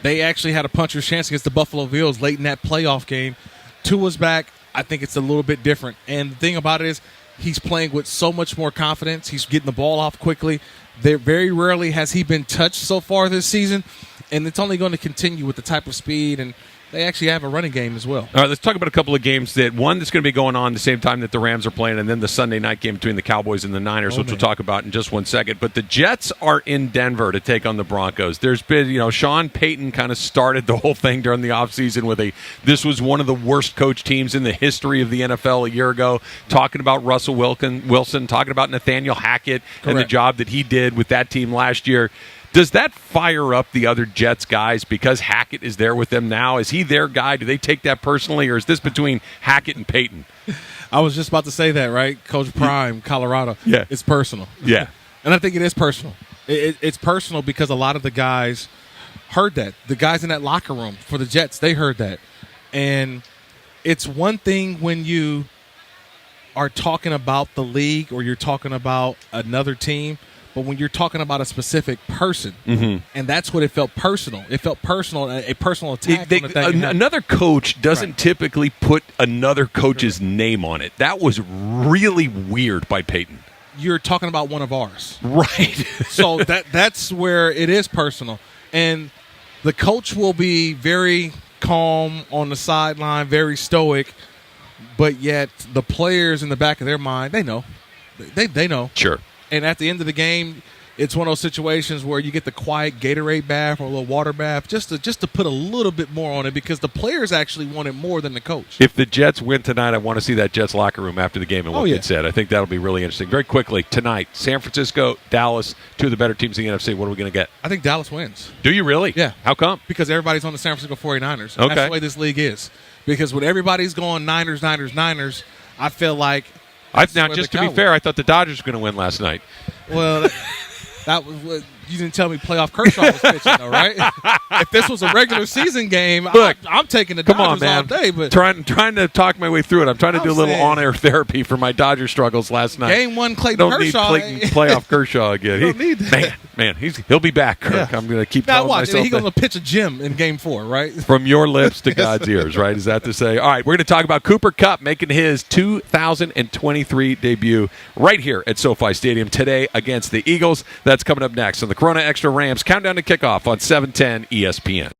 They actually had a puncher's chance against the Buffalo Bills late in that playoff game. Tua's back. I think it's a little bit different. And the thing about it is he's playing with so much more confidence. He's getting the ball off quickly. Very rarely has he been touched so far this season, and it's only going to continue with the type of speed, and they actually have a running game as well. All right, let's talk about a couple of games. One that's going to be going on the same time that the Rams are playing, and then the Sunday night game between the Cowboys and the Niners, which we'll talk about in just 1 second. But the Jets are in Denver to take on the Broncos. There's been, Sean Payton kind of started the whole thing during the offseason with this was one of the worst coach teams in the history of the NFL a year ago, talking about Russell Wilson, talking about Nathaniel Hackett and the job that he did with that team last year. Does that fire up the other Jets guys because Hackett is there with them now? Is he their guy? Do they take that personally, or is this between Hackett and Peyton? I was just about to say that, right? Coach Prime, Colorado. Yeah. It's personal. Yeah. And I think it is personal. It's personal because a lot of the guys heard that. The guys in that locker room for the Jets, they heard that. And it's one thing when you are talking about the league or you're talking about another team, but when you're talking about a specific person, and that's what it felt personal. It felt personal, a personal attack. Another coach doesn't typically put another coach's name on it. That was really weird by Peyton. You're talking about one of ours. Right. So that's where it is personal. And the coach will be very calm on the sideline, very stoic, but yet the players in the back of their mind, they know. They know. Sure. And at the end of the game, it's one of those situations where you get the quiet Gatorade bath or a little water bath just to put a little bit more on it because the players actually want it more than the coach. If the Jets win tonight, I want to see that Jets locker room after the game and what gets said. I think that'll be really interesting. Very quickly, tonight, San Francisco, Dallas, two of the better teams in the NFC. What are we going to get? I think Dallas wins. Do you really? Yeah. How come? Because everybody's on the San Francisco 49ers. Okay. That's the way this league is. Because when everybody's going Niners, I feel like just to be fair, I thought the Dodgers were going to win last night. Well, that was what you didn't tell me playoff Kershaw was pitching, though, right? If this was a regular season game, look, I'm taking the Dodgers all day. But trying to talk my way through it. I'm trying to do a little on-air therapy for my Dodger struggles last night. Game one, Clayton Kershaw. Don't need playoff Kershaw again. Don't need that. Man, he'll be back, Kirk. Yeah. I'm going to keep telling myself he's going to pitch a gym in Game 4, right? From your lips to God's ears, right? Is that to say? All right, we're going to talk about Cooper Kupp making his 2023 debut right here at SoFi Stadium today against the Eagles. That's coming up next on the Corona Extra Rams Countdown to Kickoff on 710 ESPN.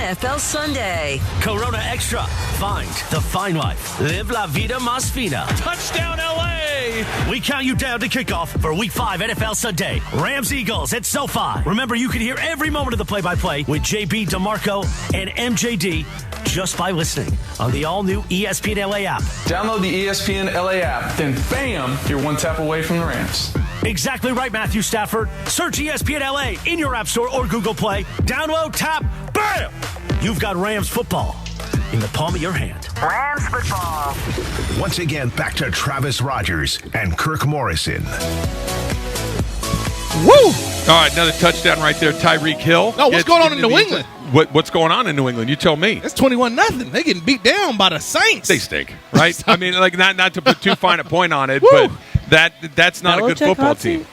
NFL Sunday. Corona Extra. Find the fine life. Live la vida más fina. Touchdown, LA! We count you down to kickoff for Week 5 NFL Sunday. Rams-Eagles at SoFi. Remember, you can hear every moment of the play-by-play with JB, DeMarco, and MJD just by listening on the all-new ESPN LA app. Download the ESPN LA app, then bam, you're one tap away from the Rams. Exactly right, Matthew Stafford. Search ESPN LA in your App Store or Google Play. Download, tap, bam! You've got Rams football in the palm of your hand. Rams football. Once again, back to Travis Rogers and Kirk Morrison. Woo! All right, another touchdown right there, Tyreek Hill. No, what's going on in New England? What's going on in New England? You tell me. It's 21-0. They getting beat down by the Saints. They stink, right? I mean, like not to put too fine a point on it, but that's not a good football team.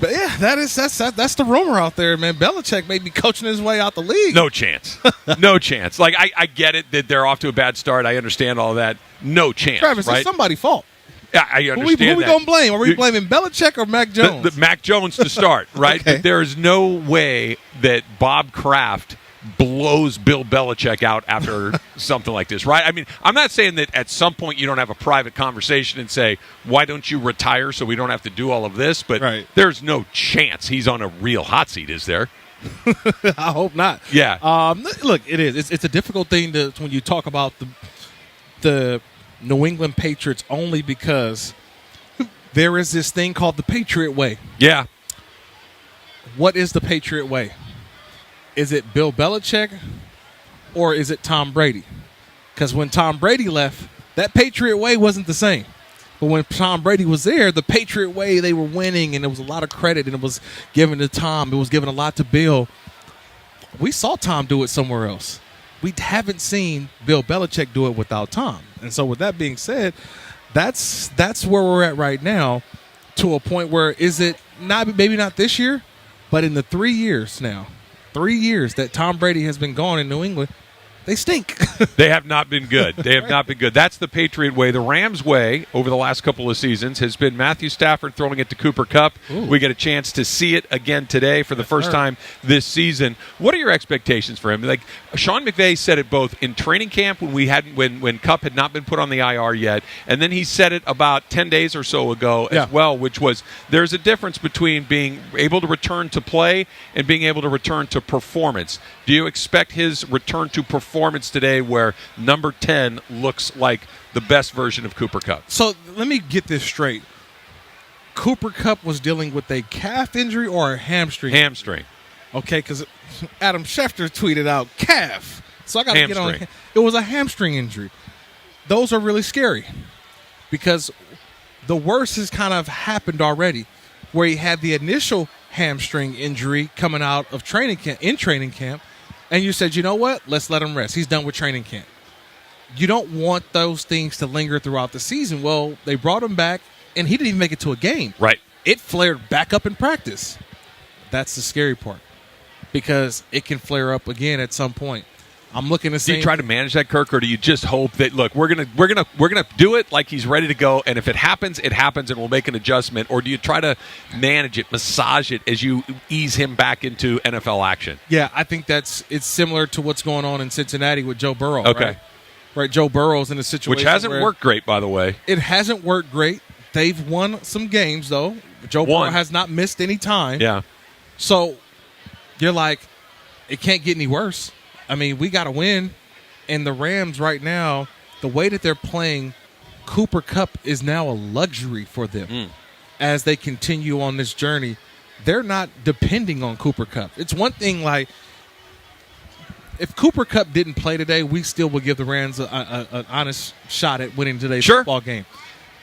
But yeah, that's the rumor out there, man. Belichick may be coaching his way out the league. No chance. No chance. Like I get it that they're off to a bad start. I understand all that. No chance. Travis, right? it's somebody's fault. Yeah, I understand Who we going to blame? Are we blaming Belichick or Mac Jones? The Mac Jones to start, right? Okay. But there is no way that Bob Kraft blows Bill Belichick out after something like this, right? I mean, I'm not saying that at some point you don't have a private conversation and say, why don't you retire so we don't have to do all of this? But there's no chance he's on a real hot seat, is there? I hope not. Yeah. Look, it is. It's a difficult thing when you talk about the New England Patriots only because there is this thing called the Patriot Way. Yeah. What is the Patriot Way? Is it Bill Belichick or is it Tom Brady? Because when Tom Brady left, that Patriot Way wasn't the same. But when Tom Brady was there, the Patriot Way, they were winning, and there was a lot of credit, and it was given to Tom. It was given a lot to Bill. We saw Tom do it somewhere else. We haven't seen Bill Belichick do it without Tom. And so with that being said, that's where we're at right now, to a point where is it maybe not this year, but in the 3 years now. 3 years that Tom Brady has been gone in New England, they stink. They have not been good. They have not been good. That's the Patriot way. The Rams way over the last couple of seasons has been Matthew Stafford throwing it to Cooper Kupp. Ooh. We get a chance to see it again today for the first time this season. What are your expectations for him? Like Sean McVay said it both in training camp when Kupp had not been put on the IR yet, and then he said it about 10 days or so ago as well, which was there's a difference between being able to return to play and being able to return to performance. Do you expect his return to performance today where number 10 looks like the best version of Cooper Kupp? So let me get this straight. Cooper Kupp was dealing with a calf injury or a hamstring? Hamstring. Okay, because Adam Schefter tweeted out calf. So I got to get on. It was a hamstring injury. Those are really scary because the worst has kind of happened already, where he had the initial hamstring injury coming out of training camp, and you said, you know what? Let's let him rest. He's done with training camp. You don't want those things to linger throughout the season. Well, they brought him back, and he didn't even make it to a game. Right. It flared back up in practice. That's the scary part because it can flare up again at some point. I'm looking to see. Do you try to manage that, Kirk, or do you just hope that look, we're gonna do it like he's ready to go, and if it happens, it happens, and we'll make an adjustment, or do you try to manage it, massage it as you ease him back into NFL action? Yeah, I think it's similar to what's going on in Cincinnati with Joe Burrow. Okay, right. Joe Burrow's in a situation which hasn't worked great, by the way. It hasn't worked great. They've won some games though. Joe Burrow has not missed any time. Yeah. So you're like, it can't get any worse. I mean, we got to win. And the Rams right now, the way that they're playing, Cooper Kupp is now a luxury for them as they continue on this journey. They're not depending on Cooper Kupp. It's one thing like if Cooper Kupp didn't play today, we still would give the Rams an honest shot at winning today's football game.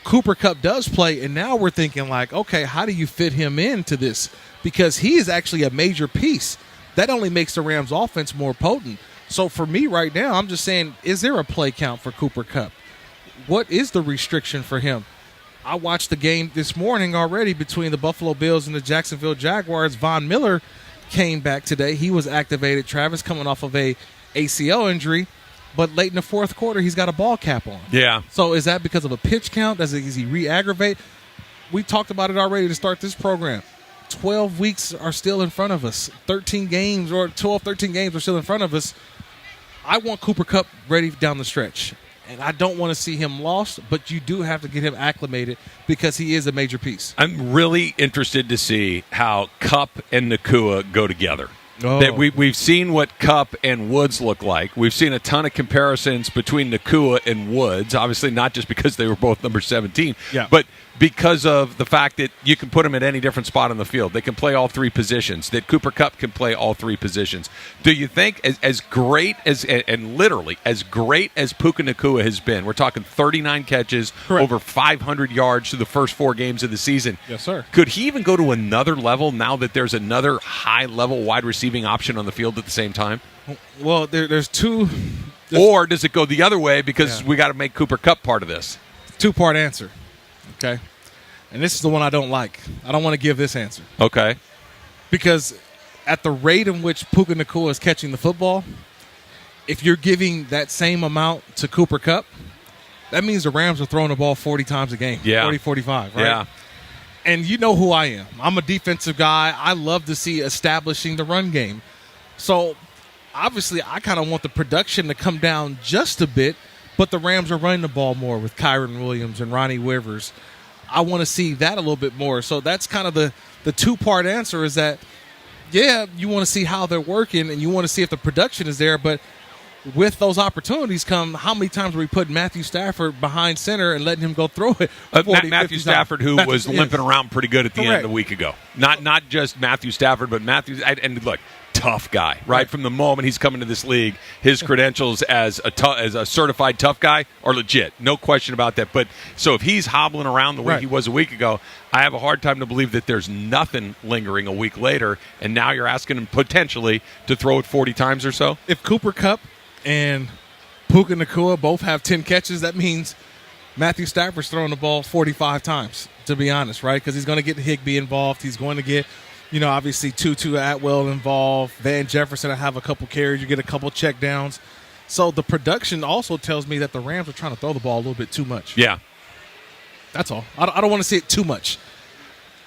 Cooper Kupp does play, and now we're thinking like, okay, how do you fit him into this? Because he is actually a major piece. That only makes the Rams' offense more potent. So for me right now, I'm just saying, is there a play count for Cooper Kupp? What is the restriction for him? I watched the game this morning already between the Buffalo Bills and the Jacksonville Jaguars. Von Miller came back today. He was activated. Travis coming off of a ACL injury, but late in the fourth quarter, he's got a ball cap on. Yeah. So is that because of a pitch count? Is he re-aggravate? We talked about it already to start this program. 12 weeks are still in front of us. 13 games are still in front of us. I want Cooper Kupp ready down the stretch. And I don't want to see him lost, but you do have to get him acclimated because he is a major piece. I'm really interested to see how Kupp and Nacua go together. That we've seen what Kupp and Woods look like. We've seen a ton of comparisons between Nacua and Woods, obviously not just because they were both number 17, but because of the fact that you can put them at any different spot on the field. They can play all three positions, that Cooper Kupp can play all three positions. Do you think as great as, and literally as great as Puka Nacua has been, we're talking 39 catches, over 500 yards through the first 4 games of the season. Yes, sir. Could he even go to another level now that there's another high-level wide receiving option on the field at the same time? Well, there's two. Or does it go the other way because we got to make Cooper Kupp part of this? 2-part answer. Okay. And this is the one I don't like. I don't want to give this answer. Okay. Because at the rate in which Puka Nacua is catching the football, if you're giving that same amount to Cooper Kupp, that means the Rams are throwing the ball 40 times a game. 40, 45, right? Yeah. And you know who I am. I'm a defensive guy. I love to see establishing the run game. So, obviously, I kind of want the production to come down just a bit, but the Rams are running the ball more with Kyron Williams and Ronnie Rivers. I want to see that a little bit more. So that's kind of the 2-part answer is that, you want to see how they're working and you want to see if the production is there, but with those opportunities come, how many times are we putting Matthew Stafford behind center and letting him go through it? 40, Matthew Stafford, who was limping around pretty good at the end of the week ago. Not just Matthew Stafford, but Matthew. And look, tough guy, right? From the moment he's coming to this league, his credentials as a certified tough guy are legit. No question about that. But so if he's hobbling around the way he was a week ago, I have a hard time to believe that there's nothing lingering a week later, and now you're asking him potentially to throw it 40 times or so? If Cooper Kupp and Puka Nacua both have 10 catches, that means Matthew Stafford's throwing the ball 45 times, to be honest, right? Because he's going to get Higbee involved. He's going to get, obviously Tutu Atwell involved. Van Jefferson will have a couple carries. You get a couple check downs. So the production also tells me that the Rams are trying to throw the ball a little bit too much. Yeah. That's all. I don't want to see it too much.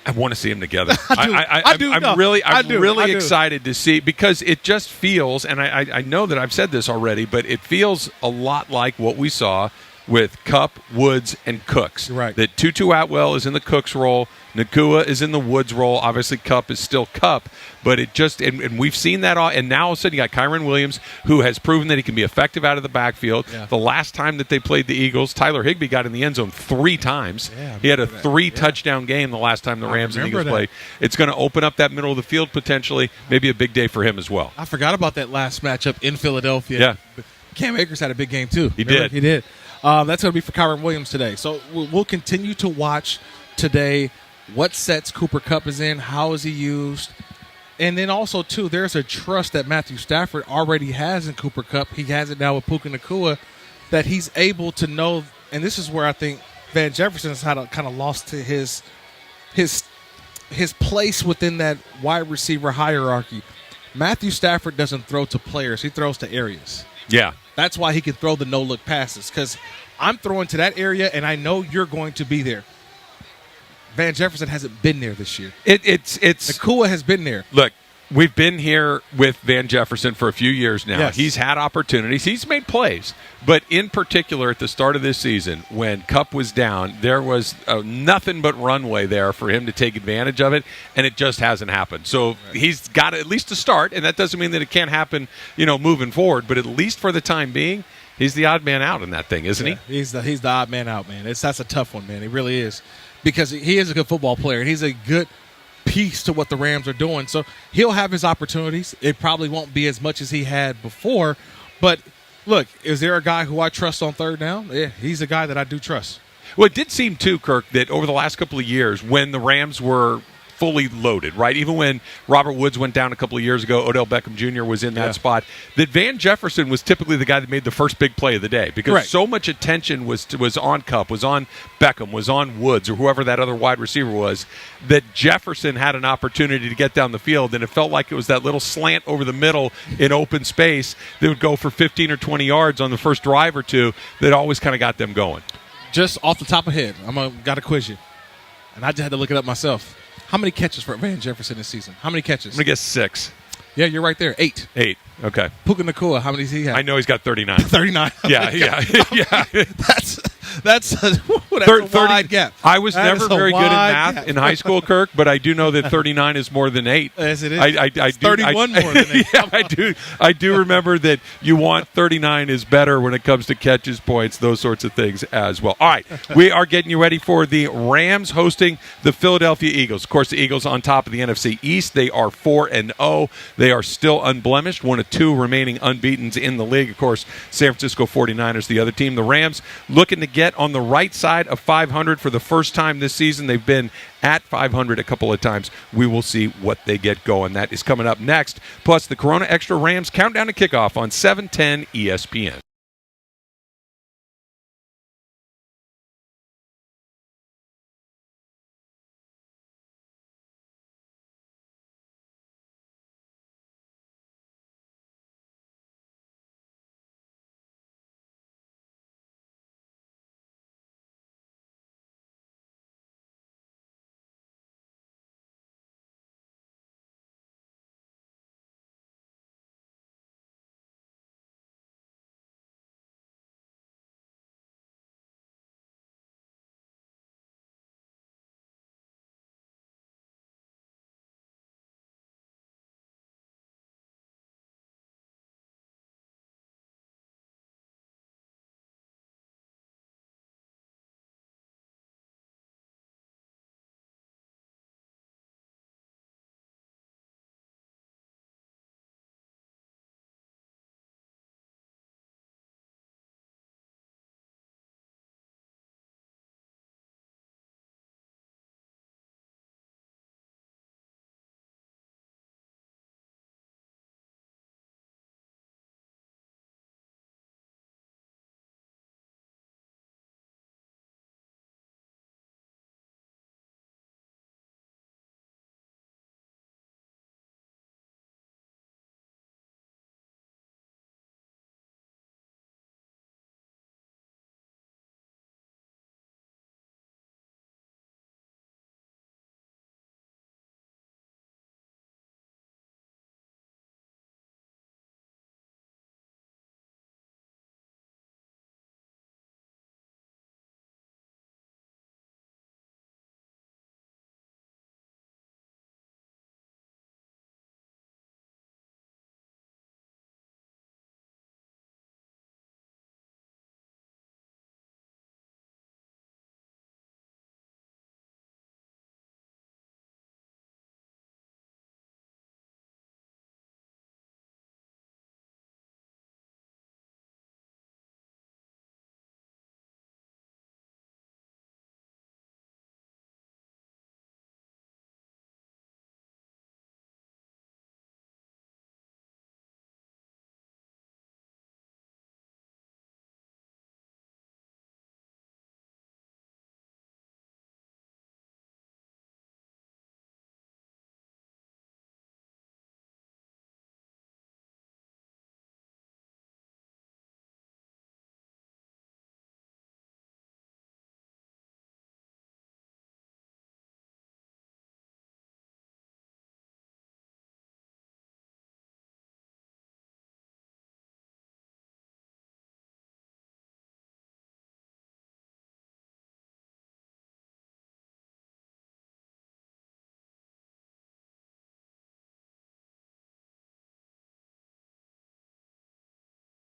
I want to see them together. I'm really excited to see, because it just feels, and I know that I've said this already, but it feels a lot like what we saw with Kupp, Woods, and Cooks. Right. That Tutu Atwell is in the Cooks role, Nacua is in the Woods role. Obviously, Kupp is still Kupp, but it just and we've seen that all. And now all of a sudden, you got Kyron Williams, who has proven that he can be effective out of the backfield. Yeah. The last time that they played the Eagles, Tyler Higbee got in the end zone 3 times. Yeah, he had a 3-touchdown game the last time the Rams and Eagles played. It's going to open up that middle of the field potentially. Maybe a big day for him as well. I forgot about that last matchup in Philadelphia. Yeah. Cam Akers had a big game too. He did. That's going to be for Kyron Williams today. So we'll continue to watch today what sets Cooper Kupp is in, how is he used. And then also, too, there's a trust that Matthew Stafford already has in Cooper Kupp. He has it now with Puka Nacua, that he's able to know, and this is where I think Van Jefferson has kind of lost to his place within that wide receiver hierarchy. Matthew Stafford doesn't throw to players. He throws to areas. Yeah. That's why he can throw the no-look passes, because I'm throwing to that area, and I know you're going to be there. Van Jefferson hasn't been there this year. Nacua has been there. Look, we've been here with Van Jefferson for a few years now. Yes. He's had opportunities. He's made plays. But in particular, at the start of this season, when Kupp was down, there was nothing but runway there for him to take advantage of it, and it just hasn't happened. So he's got at least to start, and that doesn't mean that it can't happen, moving forward. But at least for the time being, he's the odd man out in that thing, isn't he? He's the odd man out, man. That's a tough one, man. He really is. Because he is a good football player, and he's a good piece to what the Rams are doing. So he'll have his opportunities. It probably won't be as much as he had before. But, look, is there a guy who I trust on third down? Yeah, he's a guy that I do trust. Well, it did seem, too, Kirk, that over the last couple of years, when the Rams were fully loaded, right? Even when Robert Woods went down a couple of years ago, Odell Beckham Jr. was in that spot, that Van Jefferson was typically the guy that made the first big play of the day, because so much attention was on Kupp, was on Beckham, was on Woods, or whoever that other wide receiver was, that Jefferson had an opportunity to get down the field, and it felt like it was that little slant over the middle in open space that would go for 15 or 20 yards on the first drive or two that always kind of got them going. Just off the top of head, got to quiz you, and I just had to look it up myself. How many catches for Van Jefferson this season? How many catches? I'm going to guess 6. Yeah, you're right there. 8. 8. Okay. Puka Nacua, how many does he have? I know he's got 39. 39. Yeah, yeah. That's a wide gap. I was never very good in math in high school, Kirk, but I do know that 39 is more than 8. Yes, it is. I 31 more than 8. Yeah, I do remember that you want 39 is better when it comes to catches, points, those sorts of things as well. All right, we are getting you ready for the Rams hosting the Philadelphia Eagles. Of course, the Eagles on top of the NFC East. They are 4-0. They are still unblemished, one of 2 remaining unbeatens in the league. Of course, San Francisco 49ers, the other team. The Rams looking to get on the right side of 500 for the first time this season. They've been at 500 a couple of times. We will see what they get going. That is coming up next. Plus, the Corona Extra Rams countdown to kickoff on 710 ESPN.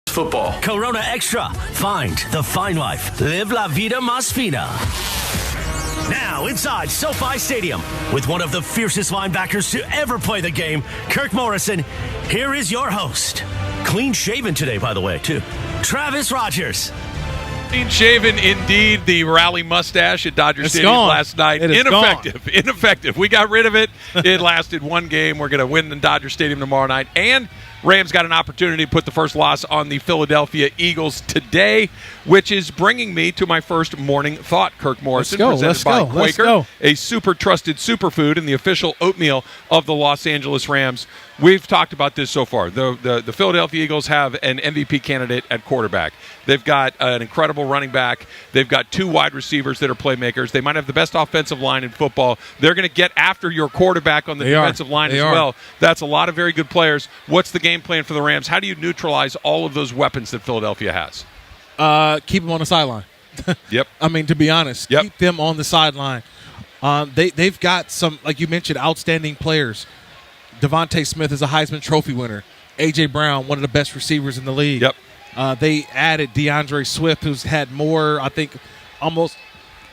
Football. Corona Extra. Find the fine life. Live la vida más fina. Now, inside SoFi Stadium, with one of the fiercest linebackers to ever play the game, Kirk Morrison, here is your host. Clean shaven today, by the way, too. Travis Rogers. Clean shaven, indeed. The rally mustache at Dodger Stadium last night. Ineffective. We got rid of it. It lasted one game. We're going to win in Dodger Stadium tomorrow night. And Rams got an opportunity to put the first loss on the Philadelphia Eagles today, which is bringing me to my first morning thought. Kirk Morrison, presented by Quaker, a super trusted superfood and the official oatmeal of the Los Angeles Rams. we've talked about this so far. The Philadelphia Eagles have an MVP candidate at quarterback. They've got an incredible running back. They've got 2 wide receivers that are playmakers. They might have the best offensive line in football. They're going to get after your quarterback on the defensive line as well. That's a lot of very good players. What's the game plan for the Rams? How do you neutralize all of those weapons that Philadelphia has? Keep them on the sideline. Yep. I mean, to be honest, keep them on the sideline. They've got some, like you mentioned, outstanding players. Devontae Smith is a Heisman Trophy winner. A.J. Brown, one of the best receivers in the league. Yep. They added DeAndre Swift, who's had more, I think, almost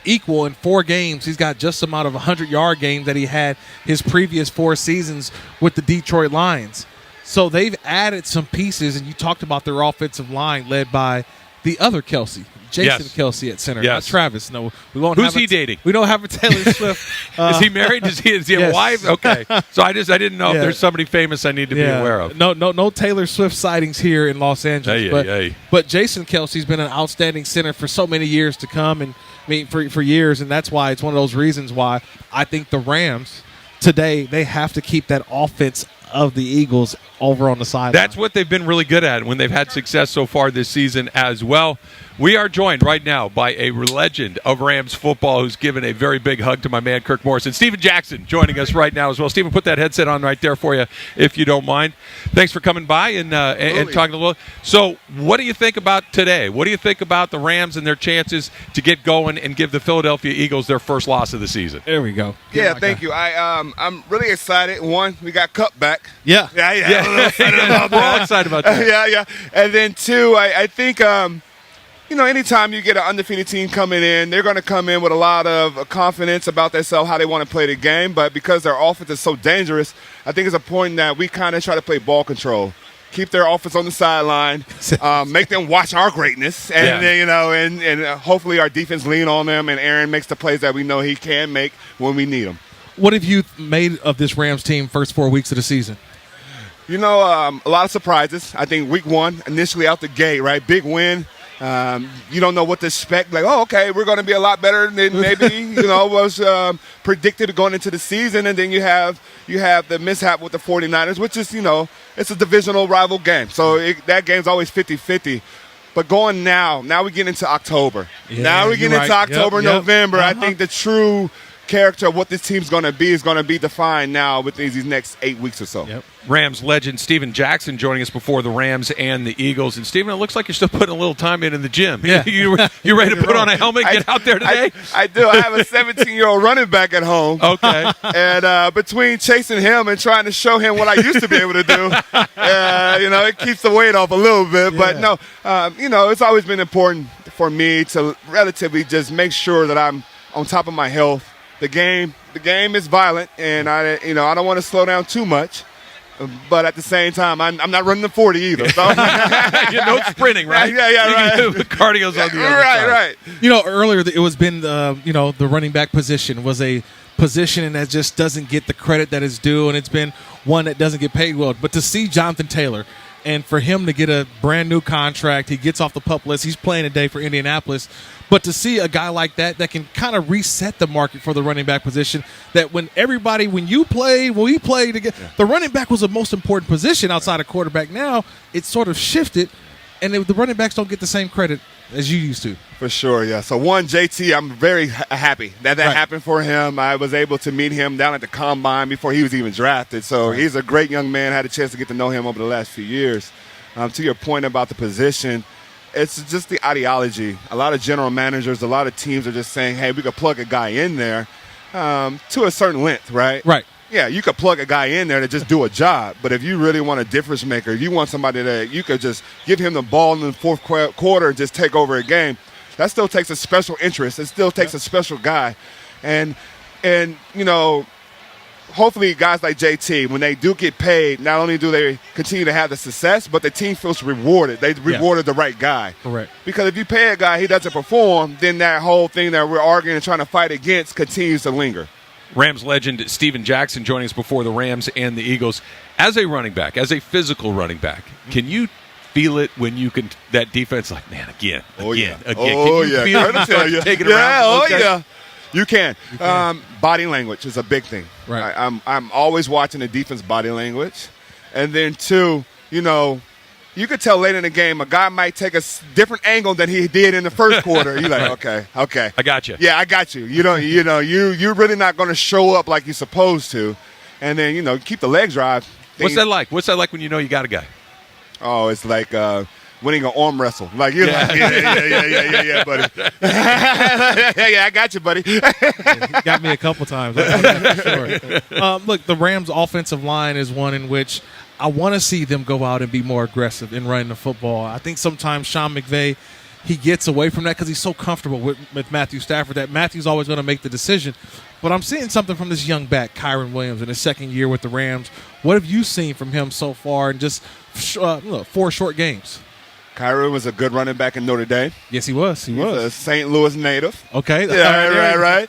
equal in 4 games. He's got just amount of 100-yard games that he had his previous 4 seasons with the Detroit Lions. So they've added some pieces, and you talked about their offensive line led by the other Kelsey. Jason Kelsey at center, not Travis. No, we won't. Who's he dating? We don't have a Taylor Swift. Is he married? Is he a wife? Okay. So I didn't know if there's somebody famous I need to be aware of. No Taylor Swift sightings here in Los Angeles. But Jason Kelsey's been an outstanding center for so many years to come, and I mean for years, and that's why it's one of those reasons why I think the Rams today they have to keep that offense of the Eagles over on the sideline. That's what they've been really good at when they've had success so far this season as well. We are joined right now by a legend of Rams football who's given a very big hug to my man Kirk Morrison. Steven Jackson joining us right now as well. Steven, put that headset on right there for you if you don't mind. Thanks for coming by and talking a little. So what do you think about today? What do you think about the Rams and their chances to get going and give the Philadelphia Eagles their first loss of the season? There we go. Yeah, thank you. I'm really excited. One, we got Cup back. Yeah. We're all excited about that. Yeah. And then 2, I think anytime you get an undefeated team coming in, they're going to come in with a lot of confidence about themselves, how they want to play the game. But because their offense is so dangerous, I think it's important that we kind of try to play ball control. Keep their offense on the sideline, make them watch our greatness, and and hopefully our defense lean on them, and Aaron makes the plays that we know he can make when we need them. What have you made of this Rams team first 4 weeks of the season? A lot of surprises. I think week 1, initially out the gate, right, big win. You don't know what to expect. Like, okay, we're going to be a lot better than maybe was predicted going into the season. And then you have the mishap with the 49ers, which is it's a divisional rival game. So that game's always 50-50. But going now we get into October. Yeah, now we get into October, November. I think the true character of what this team's going to be is going to be defined now with these next 8 weeks or so. Yep. Rams legend Steven Jackson joining us before the Rams and the Eagles. And Steven, it looks like you're still putting a little time in the gym. Yeah. you ready to put on a helmet and get out there today? I do. I have a 17-year-old running back at home. Okay. And between chasing him and trying to show him what I used to be able to do, it keeps the weight off a little bit. But no, it's always been important for me to relatively just make sure that I'm on top of my health. The game is violent, and I don't want to slow down too much. But at the same time, I'm not running the 40 either. So. No sprinting, right? Yeah, right. The cardio's on the other side. Right. Earlier it was been the running back position was a position that just doesn't get the credit that is due, and it's been one that doesn't get paid well. But to see Jonathan Taylor, and for him to get a brand new contract, he gets off the PUP list. He's playing today for Indianapolis. But to see a guy like that can kind of reset the market for the running back position, that when we played together, the running back was the most important position outside of quarterback. Now it's sort of shifted, and the running backs don't get the same credit as you used to. For sure, yeah. So JT, I'm very happy that happened for him. I was able to meet him down at the Combine before he was even drafted. So he's a great young man. I had a chance to get to know him over the last few years. To your point about the position, it's just the ideology. A lot of general managers, a lot of teams are just saying, hey, we could plug a guy in there to a certain length, right? Right. Yeah, you could plug a guy in there to just do a job. But if you really want a difference maker, if you want somebody that you could just give him the ball in the fourth quarter and just take over a game, that still takes a special interest. It still takes a special guy. And hopefully guys like JT, when they do get paid, not only do they continue to have the success, but the team feels rewarded. They rewarded the right guy. Correct. Because if you pay a guy, he doesn't perform, then that whole thing that we're arguing and trying to fight against continues to linger. Rams legend Steven Jackson joining us before the Rams and the Eagles. As a running back, as a physical running back, can you feel it when you can – that defense, like, man, again. Oh, Can you feel it? Take it around? Yeah. You can. Body language is a big thing. Right. I'm always watching the defense body language. And then 2, you could tell late in the game a guy might take a different angle than he did in the first quarter. You're like, okay. I got you. Yeah, I got you. You're really not going to show up like you're supposed to. And then, keep the legs drive. What's that like? What's that like when you know you got a guy? Oh, it's like winning an arm wrestle. Like, you're like, yeah, buddy. Yeah, I got you, buddy. Got me a couple times. Sure. Look, the Rams' offensive line is one in which I want to see them go out and be more aggressive in running the football. I think sometimes Sean McVay, he gets away from that because he's so comfortable with Matthew Stafford that Matthew's always going to make the decision. But I'm seeing something from this young back, Kyron Williams, in his second year with the Rams. What have you seen from him so far in just 4 short games? Kyron was a good running back in Notre Dame. Yes, he was. He was a St. Louis native. Okay. Yeah, right.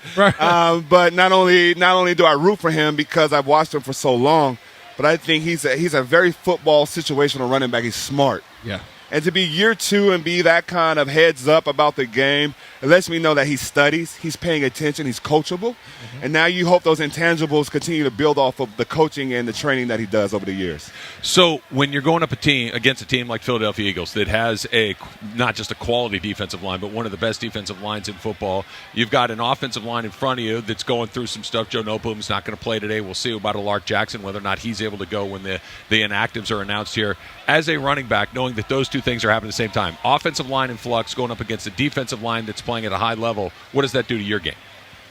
But not only do I root for him because I've watched him for so long, but I think he's a very football situational running back. He's smart. Yeah. And to be year 2 and be that kind of heads up about the game, it lets me know that he studies, he's paying attention, he's coachable. Mm-hmm. And now you hope those intangibles continue to build off of the coaching and the training that he does over the years. So when you're going up against a team like Philadelphia Eagles that has not just a quality defensive line, but one of the best defensive lines in football, you've got an offensive line in front of you that's going through some stuff. Joe Noteboom's not going to play today. We'll see about Lark Jackson, whether or not he's able to go when the inactives are announced here. As a running back, knowing that those two things are happening at the same time, offensive line in flux going up against a defensive line that's playing at a high level, what does that do to your game?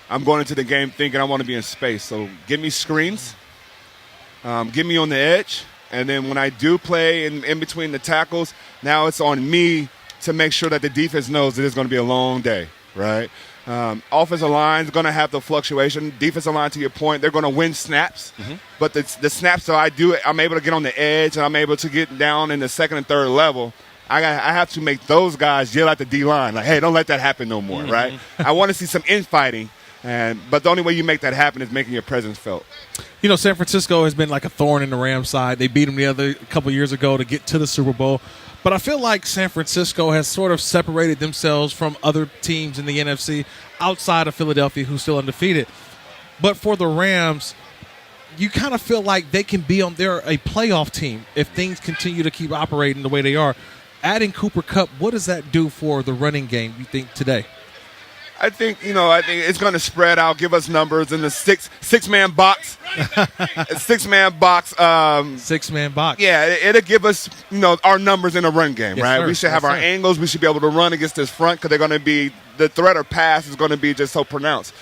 I'm going into the game thinking I want to be in space. So give me screens, get me on the edge, and then when I do play in between the tackles, now it's on me to make sure that the defense knows that it's going to be a long day, right? Offensive line is going to have the fluctuation. Defensive line, to your point, they're going to win snaps. Mm-hmm. But the snaps that I'm able to get on the edge and I'm able to get down in the second and third level, I have to make those guys yell at the D-line, like, hey, don't let that happen no more, mm-hmm. right? I want to see some infighting, but the only way you make that happen is making your presence felt. San Francisco has been like a thorn in the Rams' side. They beat them a couple years ago to get to the Super Bowl. But I feel like San Francisco has sort of separated themselves from other teams in the NFC outside of Philadelphia who's still undefeated. But for the Rams, you kind of feel like they can be they're a playoff team if things continue to keep operating the way they are. Adding Cooper Kupp, what does that do for the running game, you think, today? I think it's going to spread out, give us numbers in the six-man box. Six-man box. 6-man box. Yeah, it'll give us, our numbers in a run game, yes, right? Sir. We should have our angles. We should be able to run against this front because they're going to be – the threat or pass is going to be just so pronounced.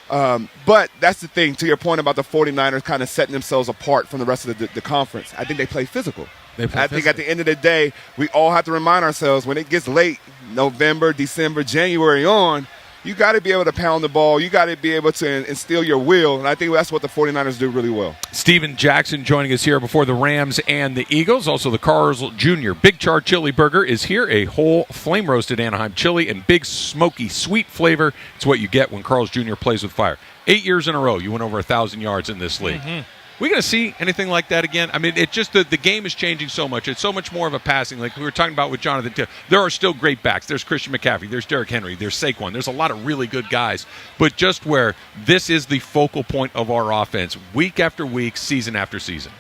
But that's the thing, to your point about the 49ers kind of setting themselves apart from the rest of the conference. I think they play physical. I think at the end of the day, we all have to remind ourselves when it gets late, November, December, January on, you got to be able to pound the ball. You got to be able to instill your will, and I think that's what the 49ers do really well. Steven Jackson joining us here before the Rams and the Eagles. Also, the Carl's Jr. Big Char Chili Burger is here, a whole flame-roasted Anaheim chili and big smoky sweet flavor. It's what you get when Carl's Jr. plays with fire. 8 years in a row, you went over 1,000 yards in this league. Mm-hmm. We going to see anything like that again? I mean, it just the game is changing so much. It's so much more of a passing. Like we were talking about with Jonathan, there are still great backs. There's Christian McCaffrey. There's Derrick Henry. There's Saquon. There's a lot of really good guys. But just where this is the focal point of our offense, week after week, season after season.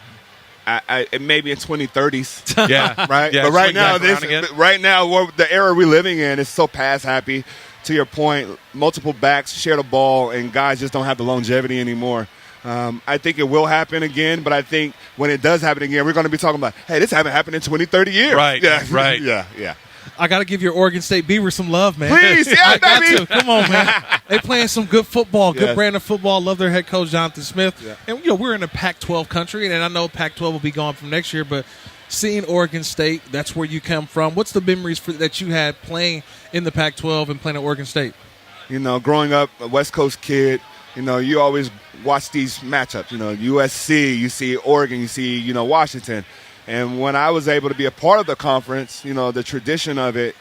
Maybe in 2030s. Yeah. Right? Yeah, but right now, the era we're living in is so pass happy. To your point, multiple backs share the ball, and guys just don't have the longevity anymore. I think it will happen again, but I think when it does happen again, we're going to be talking about, hey, this haven't happened in 20, 30 years. Right, yeah. right. Yeah. I got to give your Oregon State Beavers some love, man. Please, yeah, I got to. Come on, man. They playing some good football, good brand of football. Love their head coach, Jonathan Smith. Yeah. And, we're in a Pac-12 country, and I know Pac-12 will be gone from next year, but seeing Oregon State, that's where you come from. What's the memories that you had playing in the Pac-12 and playing at Oregon State? Growing up, a West Coast kid, you always watch these matchups. USC, you see Oregon, you see, Washington. And when I was able to be a part of the conference, the tradition of it,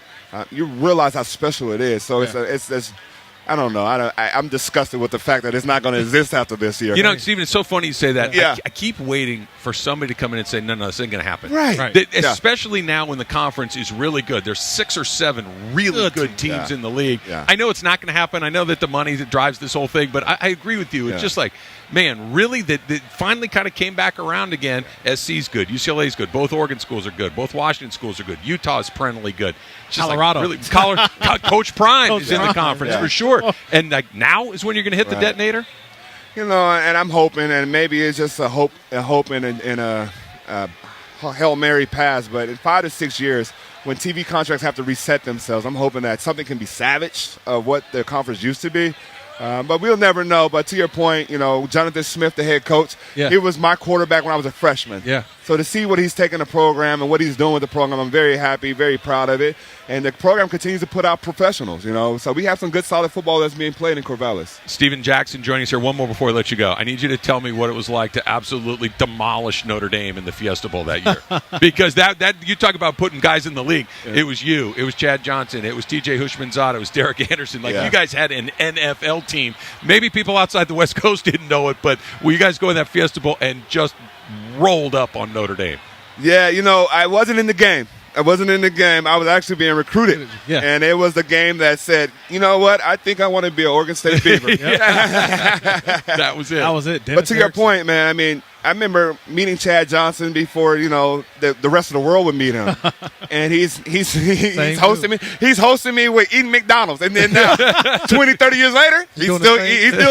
you realize how special it is. So it's I don't know. I'm disgusted with the fact that it's not going to exist after this year. You know, Stephen, it's so funny you say that. Yeah. I keep waiting for somebody to come in and say, no, this ain't going to happen. Right. Especially now when the conference is really good. There's 6 or 7 really good teams in the league. Yeah. I know it's not going to happen. I know that the money that drives this whole thing, but I agree with you. It's just like, man, really, that finally kind of came back around again. SC's good. UCLA's good. Both Oregon schools are good. Both Washington schools are good. Utah is perennially good. It's just Colorado. Like, really, Coach Prime is in the conference for sure. And like now is when you're going to hit the detonator? You know, and I'm hoping, and maybe it's just a hope in a Hail Mary pass, but in 5 to 6 years, when TV contracts have to reset themselves, I'm hoping that something can be salvaged of what the conference used to be. But we'll never know. But to your point, you know, Jonathan Smith, the head coach, he was my quarterback when I was a freshman. Yeah. So to see what he's taking the program and what he's doing with the program, I'm very happy, very proud of it. And the program continues to put out professionals, you know. So we have some good, solid football that's being played in Corvallis. Stephen Jackson joining us here. One more before I let you go. I need you to tell me what it was like to absolutely demolish Notre Dame in the Fiesta Bowl that year. Because that you talk about putting guys in the league. Yeah. It was you. It was Chad Johnson. It was T.J. Hushmanzada. It was Derek Anderson. Like, you guys had an NFL team. Maybe people outside the West Coast didn't know it, but you guys go in that Fiesta Bowl and just rolled up on Notre Dame. Yeah, you know, I wasn't in the game. I was actually being recruited. Yeah. And it was the game that said, you know what, I think I want to be an Oregon State Beaver. That was it. But to your point, man, I mean, I remember meeting Chad Johnson before, you know, the rest of the world would meet him. And he's hosting me. He's hosting me with eating McDonald's. And then now, 20, 30 years later, he's still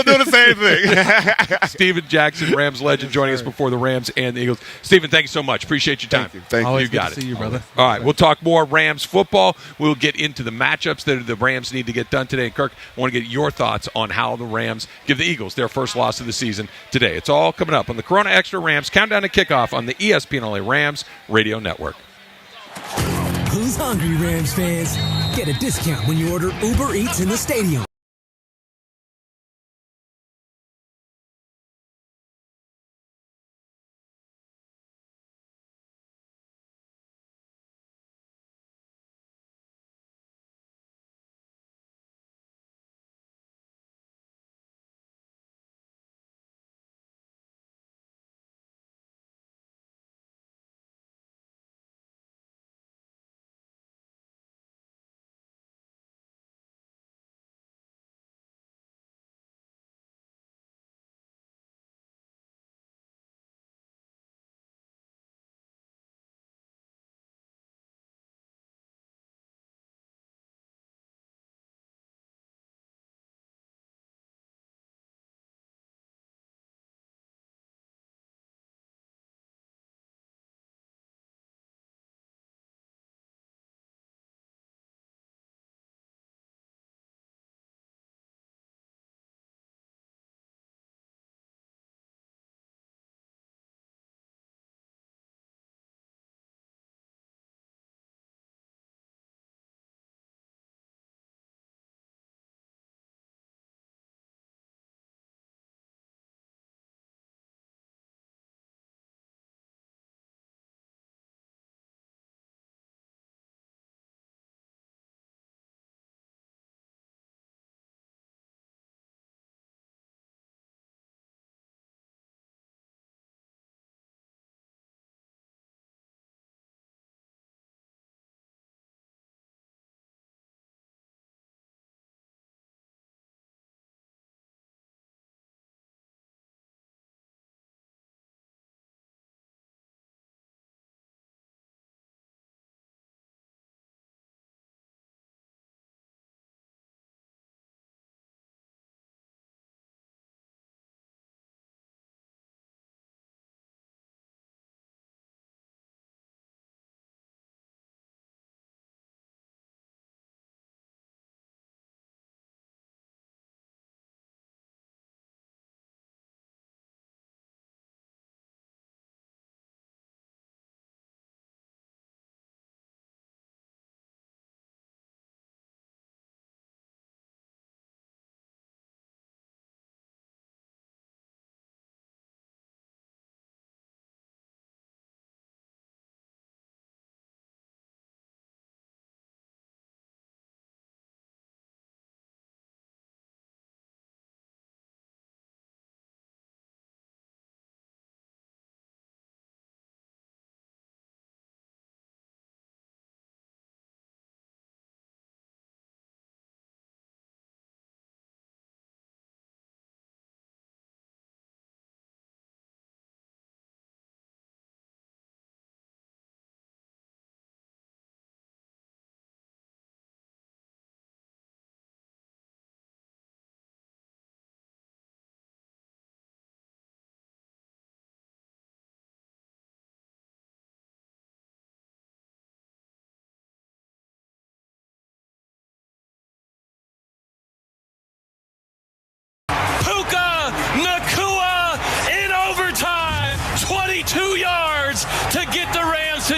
doing the same thing. Stephen Jackson, Rams legend, joining us before the Rams and the Eagles. Stephen, thank you so much. Appreciate your time. Thank you. You got it. See you, brother. All right, we'll talk more Rams football. We'll get into the matchups that the Rams need to get done today. And Kirk, I want to get your thoughts on how the Rams give the Eagles their first loss of the season today. It's all coming up on the Corona Extra Rams Countdown to Kickoff on the ESPN Only Rams Radio Network. Who's hungry, Rams fans? Get a discount when you order Uber Eats in the stadium.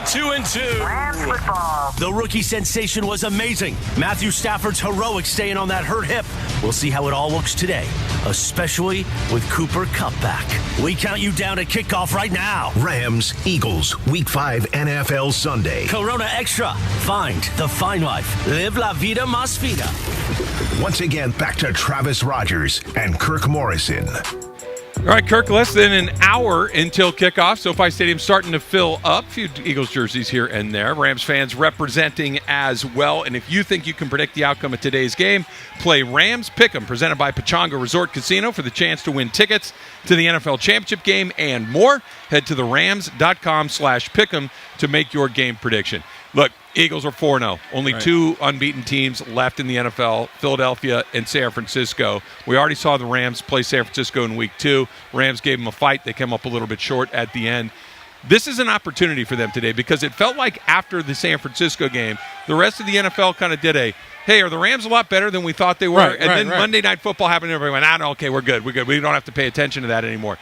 2-2. Rams football. The rookie sensation was amazing. Matthew Stafford's heroic staying on that hurt hip. We'll see how it all looks today, especially with Cooper Kupp back. We count you down to kickoff right now. Rams, Eagles, Week 5 NFL Sunday. Corona Extra. Find the fine life. Live la vida más fina. Once again, back to Travis Rogers and Kirk Morrison. All right, Kirk, less than an hour until kickoff. SoFi Stadium starting to fill up. A few Eagles jerseys here and there. Rams fans representing as well. And if you think you can predict the outcome of today's game, play Rams Pick'em, presented by Pechanga Resort Casino for the chance to win tickets to the NFL Championship game and more. Head to therams.com/pick'em to make your game prediction. Look, Eagles are 4-0. Only two unbeaten teams left in the NFL, Philadelphia and San Francisco. We already saw the Rams play San Francisco in Week 2. Rams gave them a fight. They came up a little bit short at the end. This is an opportunity for them today because it felt like after the San Francisco game, the rest of the NFL kind of did hey, are the Rams a lot better than we thought they were? Then Monday Night Football happened and everybody went, no, okay, we're good. We don't have to pay attention to that anymore.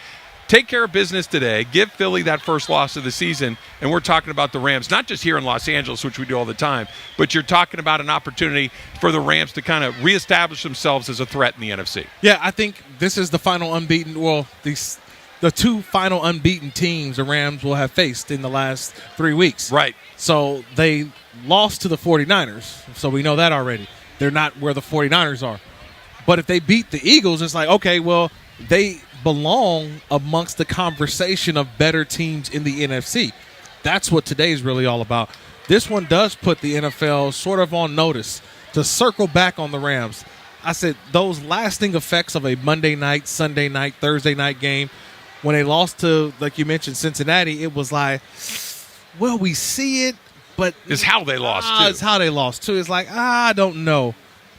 Take care of business today. Give Philly that first loss of the season. And we're talking about the Rams, not just here in Los Angeles, which we do all the time, but you're talking about an opportunity for the Rams to kind of reestablish themselves as a threat in the NFC. Yeah, I think this is the final unbeaten, the two final unbeaten teams the Rams will have faced in the last 3 weeks. Right. So they lost to the 49ers, so we know that already. They're not where the 49ers are. But if they beat the Eagles, it's like, okay, well, they belong amongst the conversation of better teams in the NFC. That's what today is really all about. This one does put the NFL sort of on notice to circle back on the Rams. I said those lasting effects of a Monday night, Sunday night, Thursday night game, when they lost to, like you mentioned, Cincinnati, it was like, well, we see it, but it's how they lost, too. It's how they lost, too. It's like, I don't know.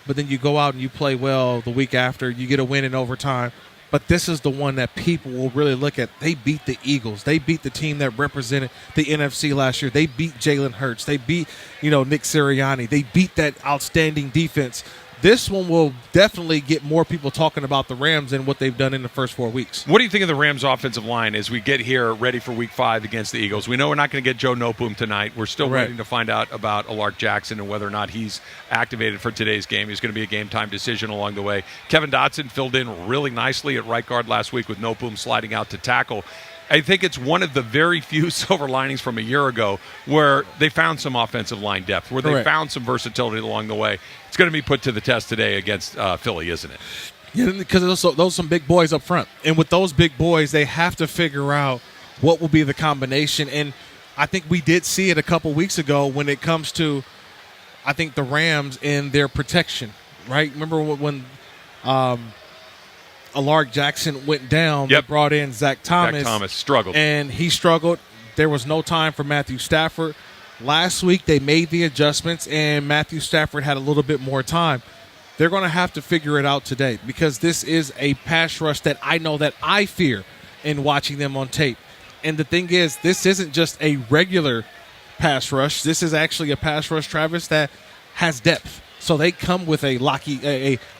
But then you go out and you play well the week after. You get a win in overtime. But this is the one that people will really look at. They beat the Eagles. They beat the team that represented the NFC last year. They beat Jalen Hurts. They beat, Nick Sirianni. They beat that outstanding defense. This one will definitely get more people talking about the Rams than what they've done in the first 4 weeks. What do you think of the Rams' offensive line as we get here ready for Week 5 against the Eagles? We know we're not going to get Joe Noteboom tonight. We're still waiting to find out about Alark Jackson and whether or not he's activated for today's game. He's going to be a game-time decision along the way. Kevin Dotson filled in really nicely at right guard last week with Noteboom sliding out to tackle. I think it's one of the very few silver linings from a year ago where they found some offensive line depth, where they found some versatility along the way. It's going to be put to the test today against Philly, isn't it? Yeah, because those are some big boys up front. And with those big boys, they have to figure out what will be the combination. And I think we did see it a couple weeks ago when it comes to, I think, the Rams and their protection, right? Remember when Alark Jackson went down, they brought in Zach Thomas. Zach Thomas struggled. And he struggled. There was no time for Matthew Stafford. Last week they made the adjustments, and Matthew Stafford had a little bit more time. They're going to have to figure it out today because this is a pass rush that I know that I fear in watching them on tape. And the thing is, this isn't just a regular pass rush. This is actually a pass rush, Travis, that has depth. So they come with a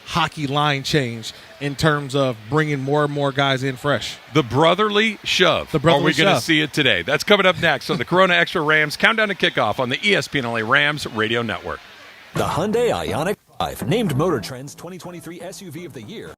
hockey line change in terms of bringing more and more guys in fresh. The brotherly shove. Are we going to see it today? That's coming up next on the Corona Extra Rams Countdown to Kickoff on the ESPN LA Rams Radio Network. The Hyundai Ioniq 5, named Motor Trend's 2023 SUV of the Year.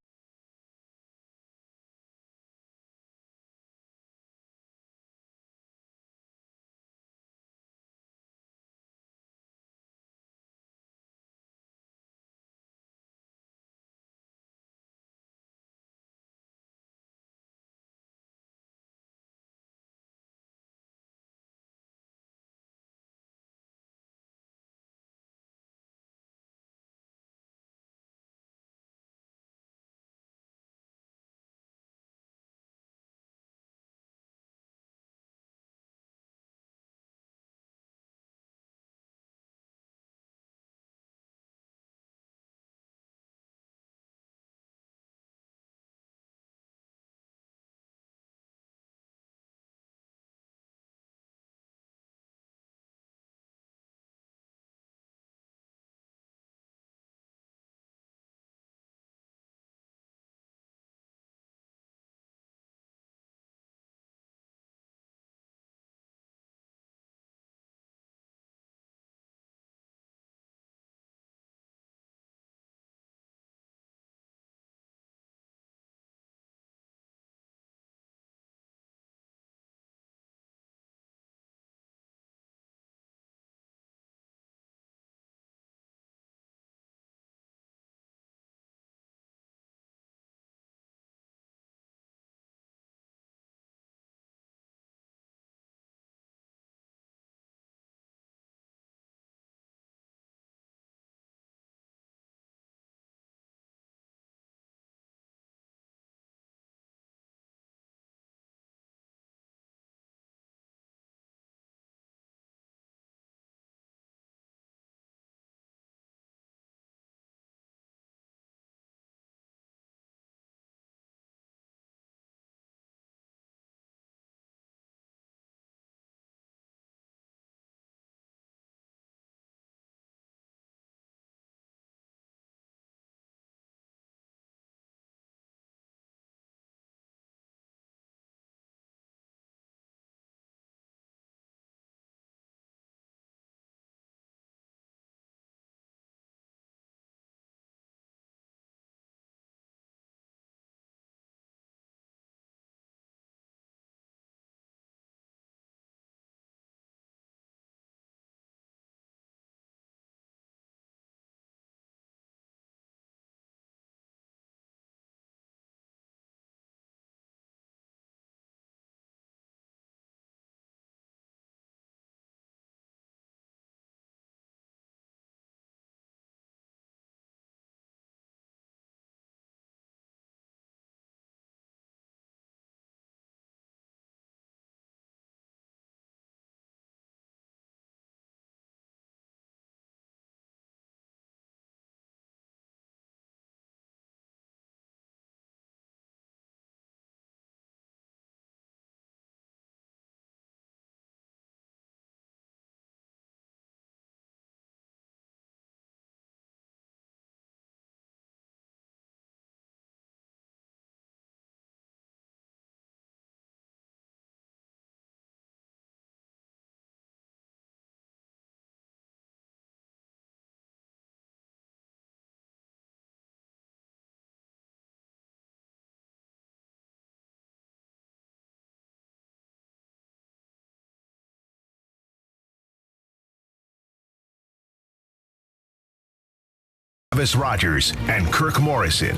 Travis Rogers and Kirk Morrison.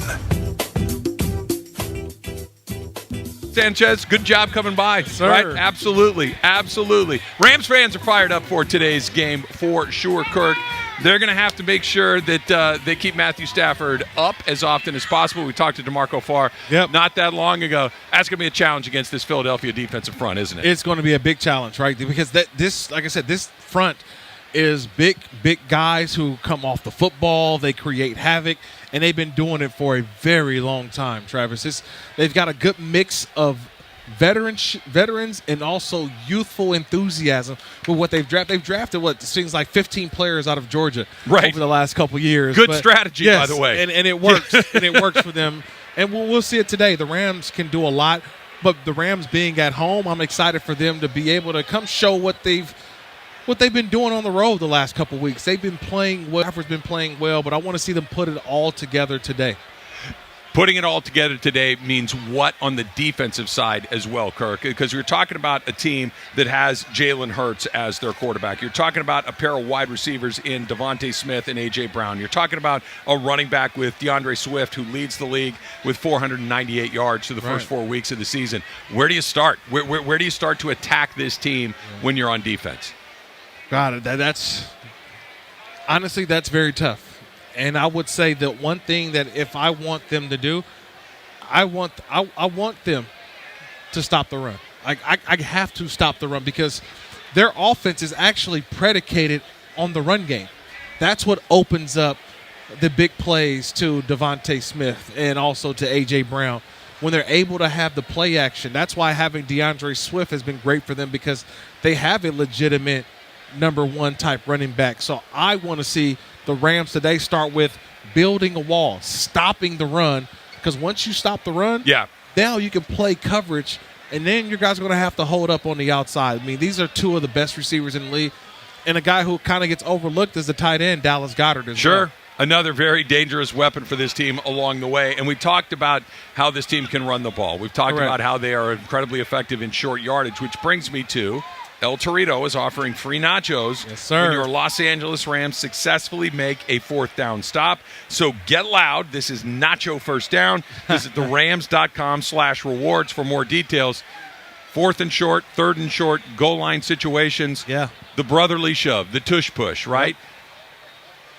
Sanchez, good job coming by. Sir. Right? Absolutely. Rams fans are fired up for today's game for sure, Kirk. They're going to have to make sure that they keep Matthew Stafford up as often as possible. We talked to DeMarco Farr not that long ago. That's going to be a challenge against this Philadelphia defensive front, isn't it? It's going to be a big challenge, right? Because this, like I said, this front is big guys who come off the football. They create havoc, and they've been doing it for a very long time, Travis. They've got a good mix of veterans and also youthful enthusiasm with what they've drafted. They've drafted what seems like 15 players out of Georgia over the last couple of years. Good strategy, by the way. And it works. And it works for them. And we'll see it today. The Rams can do a lot, but the Rams being at home, I'm excited for them to be able to come show what they've been doing on the road the last couple of weeks. They've been playing well. Stafford's been playing well, but I want to see them put it all together today. Putting it all together today means what on the defensive side as well, Kirk? Because you're talking about a team that has Jalen Hurts as their quarterback. You're talking about a pair of wide receivers in Devontae Smith and A.J. Brown. You're talking about a running back with DeAndre Swift, who leads the league with 498 yards through the first 4 weeks of the season. Where do you start? Where do you start to attack this team when you're on defense? God, that's very tough. And I would say that one thing that if I want them to do, I want them to stop the run. I have to stop the run because their offense is actually predicated on the run game. That's what opens up the big plays to Devontae Smith and also to A.J. Brown. When they're able to have the play action, that's why having DeAndre Swift has been great for them because they have a legitimate number one type running back. So I want to see the Rams today start with building a wall, stopping the run, because once you stop the run, now you can play coverage, and then your guys are going to have to hold up on the outside. I mean, these are two of the best receivers in the league, and a guy who kind of gets overlooked is the tight end, Dallas Goedert as well. Another very dangerous weapon for this team along the way. And we talked about how this team can run the ball. We've talked about how they are incredibly effective in short yardage, which brings me to El Torito is offering free nachos when your Los Angeles Rams successfully make a fourth down stop. So get loud. This is Nacho First Down. Visit therams.com/rewards for more details. Fourth and short, third and short, goal line situations. The brotherly shove, the tush push, right?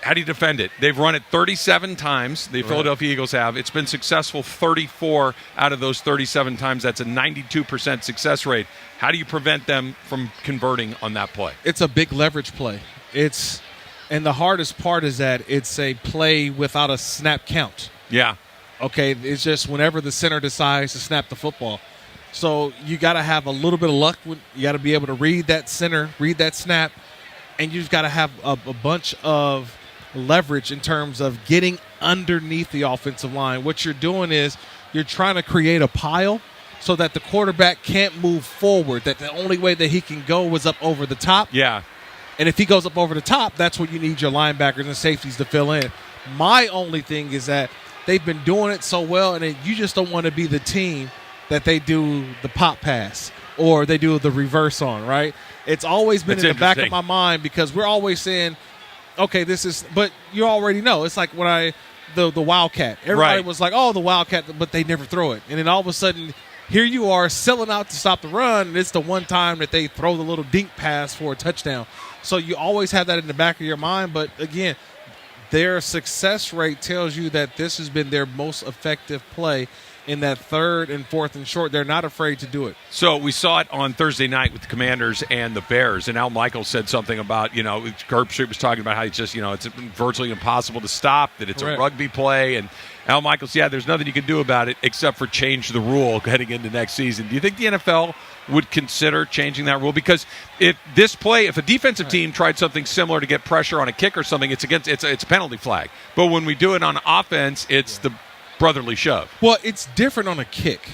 How do you defend it? They've run it 37 times. The Philadelphia Eagles have. It's been successful 34 out of those 37 times. That's a 92% success rate. How do you prevent them from converting on that play? It's a big leverage play. And the hardest part is that it's a play without a snap count. Okay, it's just whenever the center decides to snap the football. So you got to have a little bit of luck. You got to be able to read that center, read that snap, and you've got to have a bunch of leverage in terms of getting underneath the offensive line. What you're doing is you're trying to create a pile so that the quarterback can't move forward, that the only way that he can go is up over the top. And if he goes up over the top, that's when you need your linebackers and safeties to fill in. My only thing is that they've been doing it so well, and you just don't want to be the team that they do the pop pass or they do the reverse on, right? It's always been in the back of my mind because we're always saying, okay, this is – but you already know. It's like when the Wildcat. Everybody was like, oh, the Wildcat, but they never throw it. And then all of a sudden, here you are selling out to stop the run, and it's the one time that they throw the little dink pass for a touchdown. So you always have that in the back of your mind. But, again, their success rate tells you that this has been their most effective play in that third and fourth and short. They're not afraid to do it. So we saw it on Thursday night with the Commanders and the Bears, and Al Michaels said something about, Kirk was talking about how it's just, it's virtually impossible to stop, that it's a rugby play, and Al Michaels, there's nothing you can do about it except for change the rule heading into next season. Do you think the NFL would consider changing that rule? Because if a defensive team tried something similar to get pressure on a kick or something, it's a penalty flag. But when we do it on offense, it's the brotherly shove. Well, it's different on a kick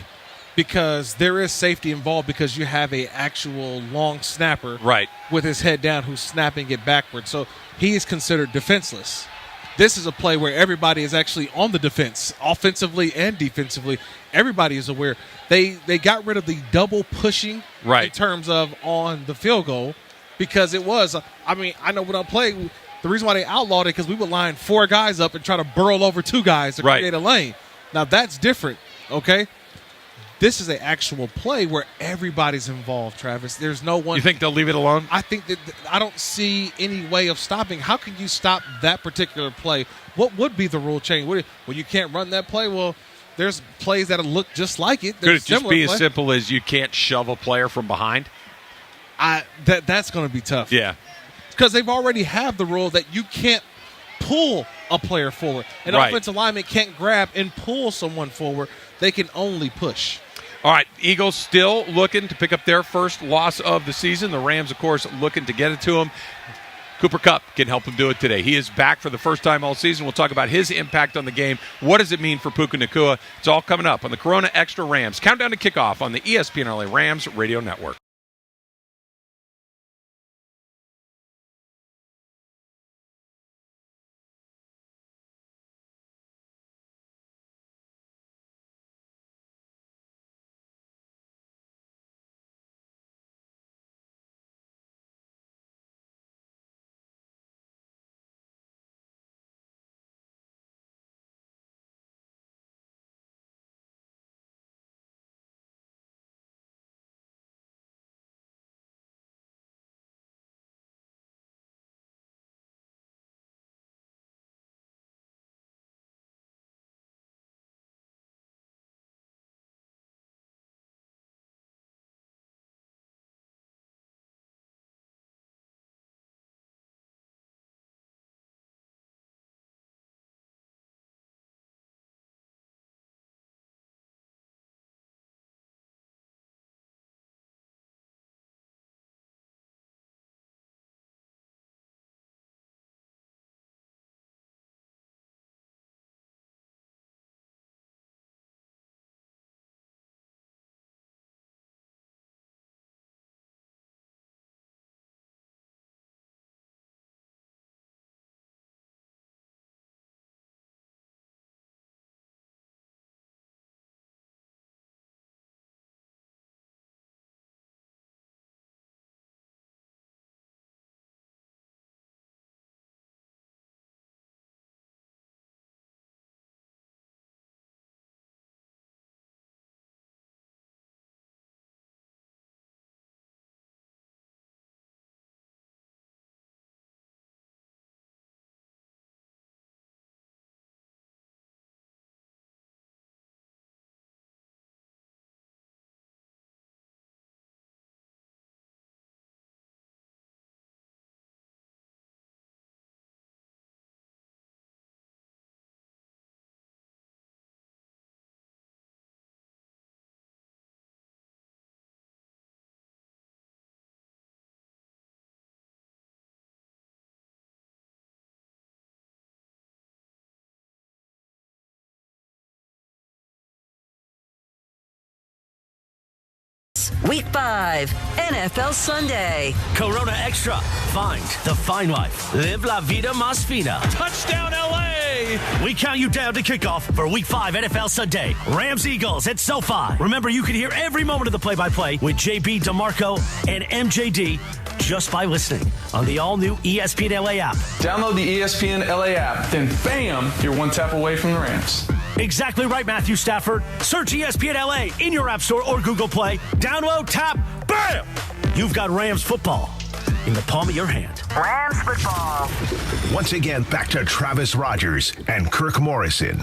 because there is safety involved because you have a actual long snapper with his head down who's snapping it backwards. So he is considered defenseless. This is a play where everybody is actually on the defense, offensively and defensively. Everybody is aware. They got rid of the double pushing in terms of on the field goal because it was, I know when I play, The reason why they outlawed it because we would line 4 guys up and try to burrow over 2 guys to create a lane. Now, that's different, okay? This is an actual play where everybody's involved, Travis. There's no one. You think they'll leave it alone? I think that I don't see any way of stopping. How can you stop that particular play? What would be the rule change? Well, you can't run that play. Well, there's plays that look just like it. Could it just be as simple as you can't shove a player from behind? That's going to be tough. Yeah. Because they've already have the rule that you can't pull a player forward. An offensive lineman can't grab and pull someone forward. They can only push. All right, Eagles still looking to pick up their first loss of the season. The Rams, of course, looking to get it to them. Cooper Kupp can help them do it today. He is back for the first time all season. We'll talk about his impact on the game. What does it mean for Puka Nacua? It's all coming up on the Corona Extra Rams. Countdown to kickoff on the ESPN LA Rams Radio Network. Week 5, NFL Sunday. Corona Extra. Find the fine life. Live la vida más fina. Touchdown, LA! We count you down to kickoff for Week 5 NFL Sunday. Rams Eagles at SoFi. Remember, you can hear every moment of the play-by-play with JB DeMarco and MJD just by listening on the all-new ESPN LA app. Download the ESPN LA app, then bam, you're one tap away from the Rams. Exactly right, Matthew Stafford. Search ESPN LA in your App Store or Google Play. Download, tap, bam! You've got Rams football in the palm of your hand. Rams football. Once again, back to Travis Rogers and Kirk Morrison.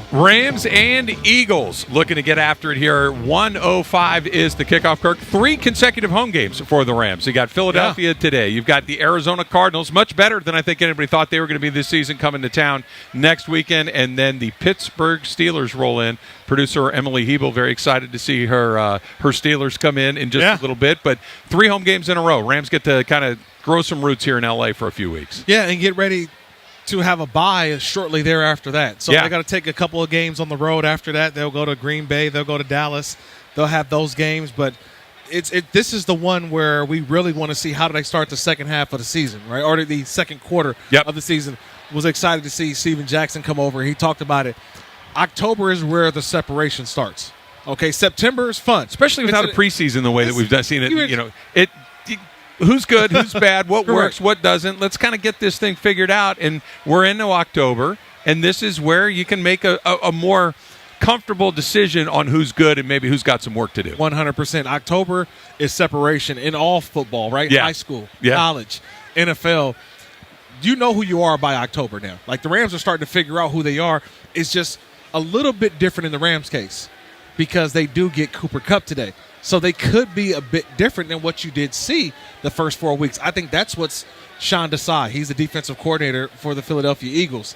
Rams and Eagles looking to get after it here. 1:05 is the kickoff, Kirk. 3 consecutive home games for the Rams. You got Philadelphia today. You've got the Arizona Cardinals, much better than I think anybody thought they were going to be this season, coming to town next weekend. And then the Pittsburgh Steelers roll in. Producer Emily Hebel, very excited to see her Steelers come in just a little bit. But 3 home games in a row. Rams get to kind of grow some roots here in L.A. for a few weeks. Yeah, and get ready to have a bye shortly there after that. So they got to take a couple of games on the road after that. They'll go to Green Bay. They'll go to Dallas. They'll have those games. But this is the one where we really want to see how do they start the second half of the season, right? Or the second quarter of the season. Was excited to see Steven Jackson come over. He talked about it. October is where the separation starts. Okay, September is fun. Especially without a preseason the way that we've seen it. who's good, who's bad, what works, what doesn't. Let's kind of get this thing figured out. And we're into October, and this is where you can make a more comfortable decision on who's good and maybe who's got some work to do. 100%. October is separation in all football, right? Yeah. High school, Yeah. college, NFL. You know who you are by October now. Like, the Rams are starting to figure out who they are. It's just a little bit different in the Rams' case because they do get Cooper Kupp today. So they could be a bit different than what you did see the first 4 weeks. I think that's what's Sean Desai. He's the defensive coordinator for the Philadelphia Eagles.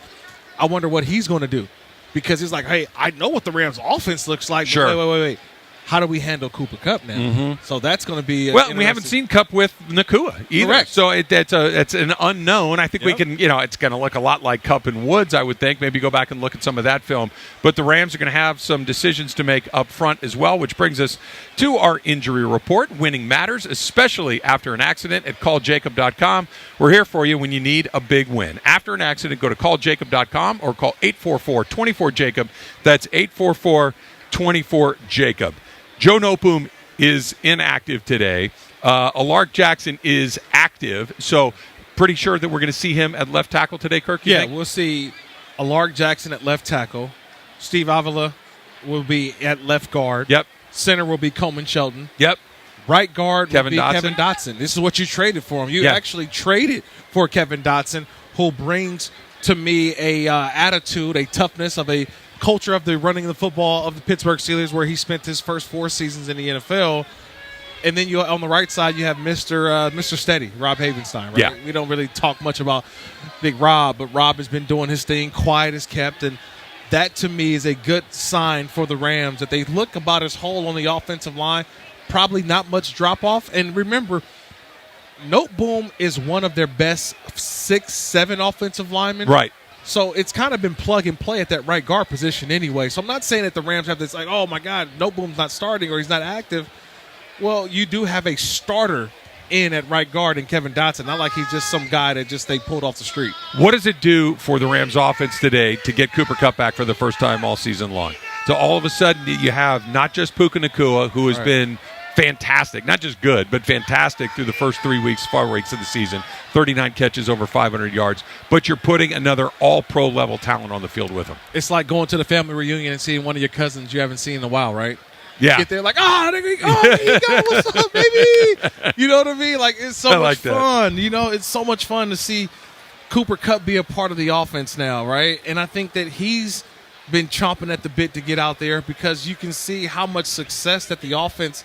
I wonder what he's going to do because he's like, hey, I know what the Rams' offense looks like. Sure. But wait. How do we handle Cooper Kupp now? Mm-hmm. So that's going to be well. We haven't seen Kupp with Nakua either, Correct. So it's an unknown. I think we can, it's going to look a lot like Kupp and Woods. I would think maybe go back and look at some of that film. But the Rams are going to have some decisions to make up front as well, which brings us to our injury report. Winning matters, especially after an accident. At calljacob.com, we're here for you when you need a big win. After an accident, go to calljacob.com or call 844-24-JACOB. That's 844-24-JACOB. Joe Noteboom is inactive today. Alark Jackson is active, so pretty sure that we're going to see him at left tackle today, Kirk? Yeah, we'll see Alark Jackson at left tackle. Steve Avila will be at left guard. Yep. Center will be Coleman Shelton. Yep. Right guard will be Dotson. Kevin Dotson. This is what you traded for him. You actually traded for Kevin Dotson, who brings to me a attitude, a toughness of a culture of the running the football of the Pittsburgh Steelers, where he spent his first 4 seasons in the NFL. And then you on the right side you have Mr. Steady, Rob Havenstein. Right? Yeah. We don't really talk much about Big Rob, but Rob has been doing his thing, quiet as kept, and that to me is a good sign for the Rams that they look about as whole on the offensive line. Probably not much drop off. And remember, Noteboom is one of their best 6-7 offensive linemen. Right. So it's kind of been plug and play at that right guard position anyway. So I'm not saying that the Rams have this like, oh my God, Noteboom's not starting or he's not active. Well, you do have a starter in at right guard in Kevin Dotson. Not like he's just some guy that just they pulled off the street. What does it do for the Rams offense today to get Cooper Kupp back for the first time all season long? So all of a sudden you have not just Puka Nacua, who has been fantastic, not just good, but fantastic through the first 4 weeks of the season, 39 catches, over 500 yards, but you're putting another all-pro level talent on the field with him. It's like going to the family reunion and seeing one of your cousins you haven't seen in a while, right? Yeah. You get there like, there you go, what's up, baby? You know what I mean? Like, it's so much fun. You know, it's so much fun to see Cooper Kupp be a part of the offense now, right? And I think that he's been chomping at the bit to get out there because you can see how much success that the offense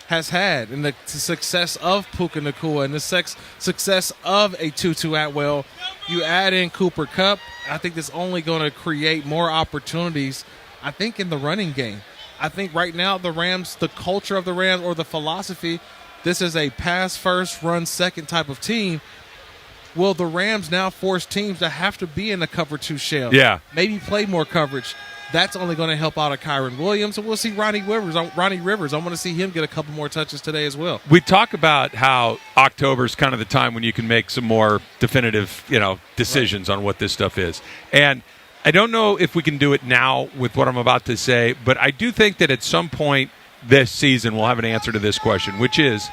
has had, and the success of Puka Nacua and the success of a Tutu Atwell. You add in Cooper Kupp, I think that's only going to create more opportunities, I think, in the running game. I think right now the Rams, the culture of the Rams or the philosophy, this is a pass first, run second type of team. Will the Rams now force teams to have to be in the cover 2 shell? Yeah. Maybe play more coverage. That's only going to help out a Kyron Williams, and we'll see Ronnie Rivers. I want to see him get a couple more touches today as well. We talk about how October is kind of the time when you can make some more definitive, decisions on what this stuff is. And I don't know if we can do it now with what I'm about to say, but I do think that at some point this season we'll have an answer to this question, which is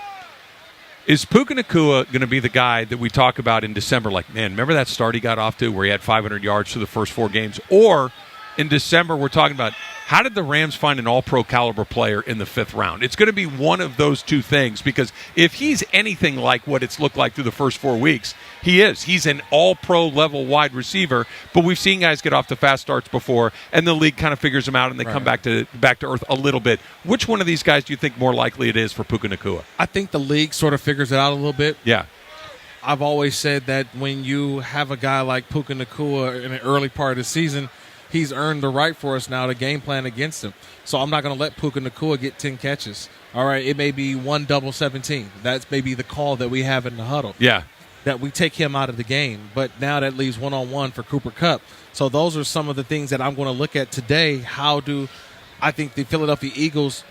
Puka Nacua going to be the guy that we talk about in December? Like, man, remember that start he got off to where he had 500 yards through the first 4 games? Or in December, we're talking about how did the Rams find an all-pro caliber player in the 5th round? It's going to be one of those 2 things, because if he's anything like what it's looked like through the first 4 weeks, he is. He's an all-pro level wide receiver, but we've seen guys get off to fast starts before, and the league kind of figures them out, and they come back to earth a little bit. Which one of these guys do you think more likely it is for Puka Nacua? I think the league sort of figures it out a little bit. Yeah. I've always said that when you have a guy like Puka Nacua in the early part of the season, he's earned the right for us now to game plan against him. So I'm not going to let Puka Nacua get 10 catches. All right, it may be 1 double 17. That's maybe the call that we have in the huddle. Yeah. That we take him out of the game. But now that leaves 1-on-1 for Cooper Kupp. So those are some of the things that I'm going to look at today. How do I think the Philadelphia Eagles,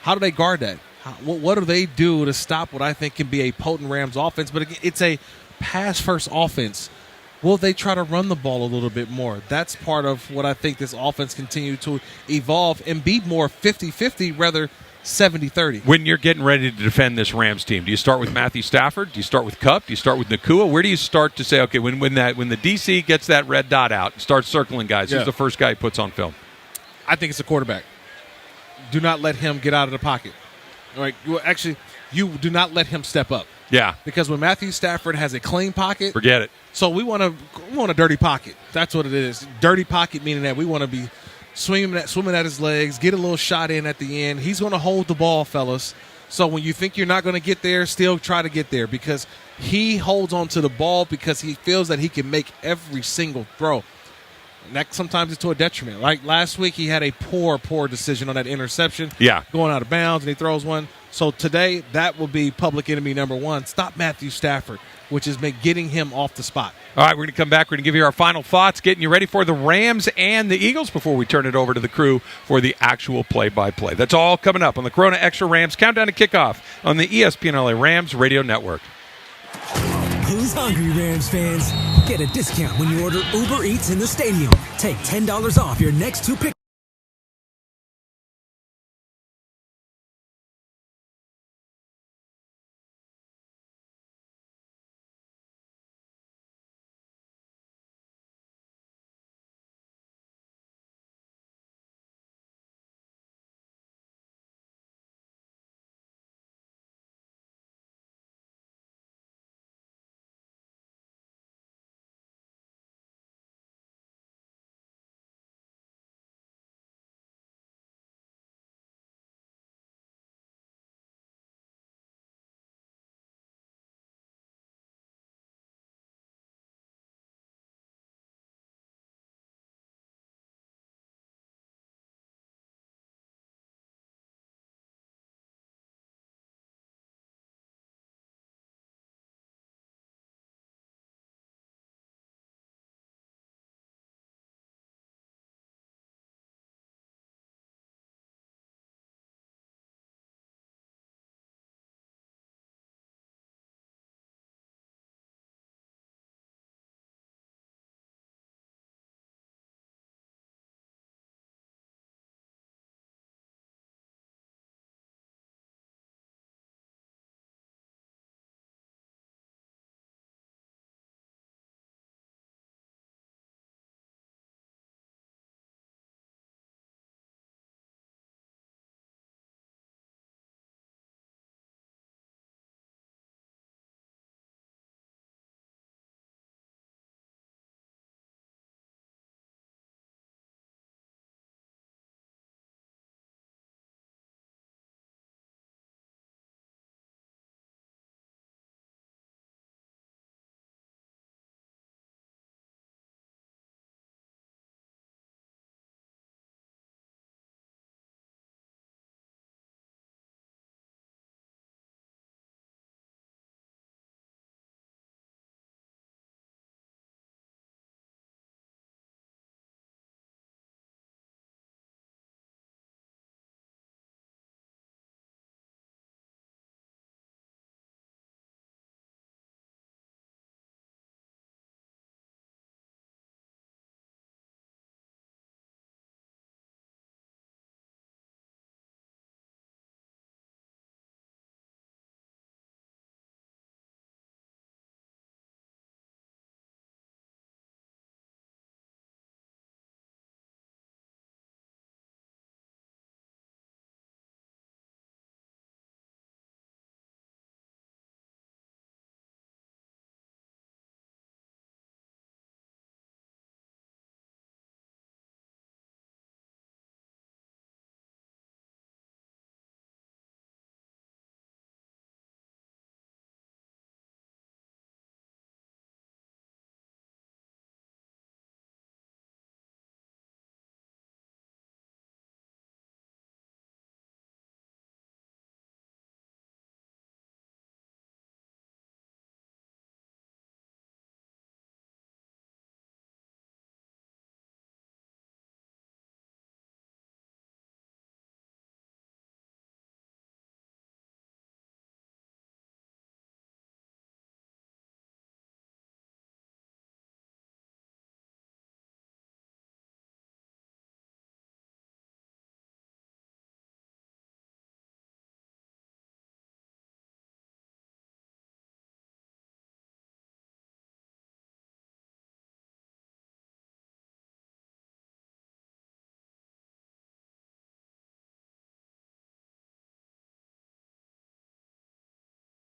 how do they guard that? What do they do to stop what I think can be a potent Rams offense? But again, it's a pass-first offense. will they try to run the ball a little bit more? That's part of what I think this offense continue to evolve and be more 50-50 rather 70-30. When you're getting ready to defend this Rams team, do you start with Matthew Stafford? Do you start with Kupp? Do you start with Nakua? Where do you start to say, okay, when the DC gets that red dot out and starts circling guys, who's the first guy he puts on film? I think it's a quarterback. Do not let him get out of the pocket. All right, you do not let him step up. Yeah. Because when Matthew Stafford has a clean pocket, forget it. So we want a dirty pocket. That's what it is. Dirty pocket meaning that we want to be swimming at his legs, get a little shot in at the end. He's going to hold the ball, fellas. So when you think you're not going to get there, still try to get there because he holds on to the ball because he feels that he can make every single throw. And that sometimes is to a detriment. Like last week, he had a poor decision on that interception. Yeah. Going out of bounds, and he throws one. So today, that will be public enemy number one. Stop Matthew Stafford, which is getting him off the spot. All right, we're going to come back. We're going to give you our final thoughts, getting you ready for the Rams and the Eagles before we turn it over to the crew for the actual play-by-play. That's all coming up on the Corona Extra Rams Countdown to Kickoff on the ESPN LA Rams Radio Network. Who's hungry, Rams fans? Get a discount when you order Uber Eats in the stadium. Take $10 off your next 2 picks.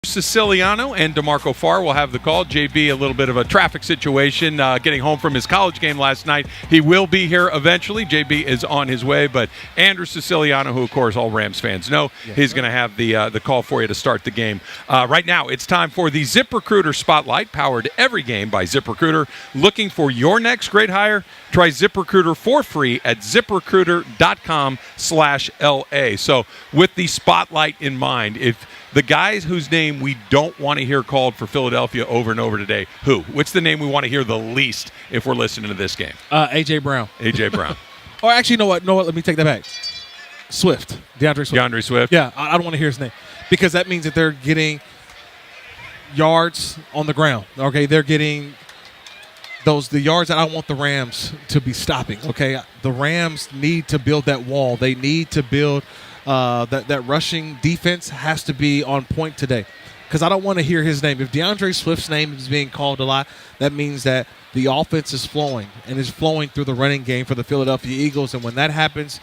Siciliano and DeMarco Farr will have the call. JB, a little bit of a traffic situation getting home from his college game last night. He will be here eventually. JB is on his way, but Andrew Siciliano, who, of course, all Rams fans know, he's going to have the call for you to start the game. Right now, it's time for the ZipRecruiter Spotlight, powered every game by ZipRecruiter. Looking for your next great hire? Try ZipRecruiter for free at ZipRecruiter.com/LA. So with the spotlight in mind, if the guys whose name we don't want to hear called for Philadelphia over and over today, who? What's the name we want to hear the least if we're listening to this game? A.J. Brown. A.J. Brown. Or actually, you know what? Let me take that back. Swift. DeAndre Swift. Yeah, I don't want to hear his name because that means that they're getting yards on the ground. Okay, they're getting the yards that I want the Rams to be stopping. Okay, the Rams need to build that wall. They need to build that rushing defense has to be on point today because I don't want to hear his name. If DeAndre Swift's name is being called a lot, that means that the offense is flowing and is flowing through the running game for the Philadelphia Eagles. And when that happens,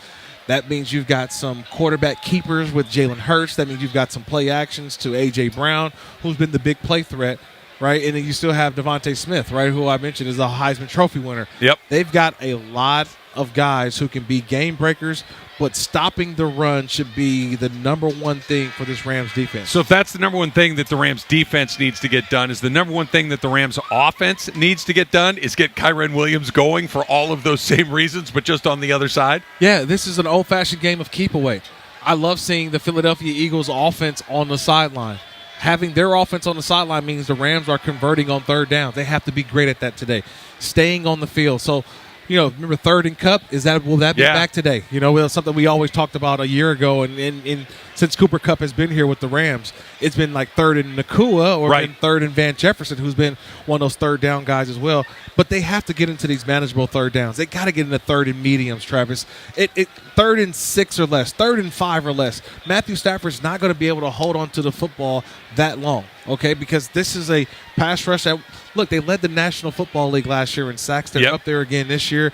that means you've got some quarterback keepers with Jalen Hurts. That means you've got some play actions to A.J. Brown, who's been the big play threat, right? And then you still have Devontae Smith, right, who I mentioned is a Heisman Trophy winner. Yep. They've got a lot of guys who can be game breakers, but stopping the run should be the number one thing for this Rams defense. So if that's the number one thing that the Rams defense needs to get done, is the number one thing that the Rams offense needs to get done is get Kyren Williams going for all of those same reasons, but just on the other side? Yeah, this is an old-fashioned game of keep away. I love seeing the Philadelphia Eagles offense on the sideline. Having their offense on the sideline means the Rams are converting on third down. They have to be great at that today. Staying on the field. So, remember third and Cup? Will that be back today? Something we always talked about a year ago, and since Cooper Kupp has been here with the Rams, it's been like third and Nakua or been third and Van Jefferson, who's been one of those third down guys as well. But they have to get into these manageable third downs. They got to get into third and mediums, Travis. Third and 6 or less, third and 5 or less. Matthew Stafford's not going to be able to hold on to the football that long, okay? Because this is a pass rush that, look, they led the National Football League last year in sacks. They're up there again this year.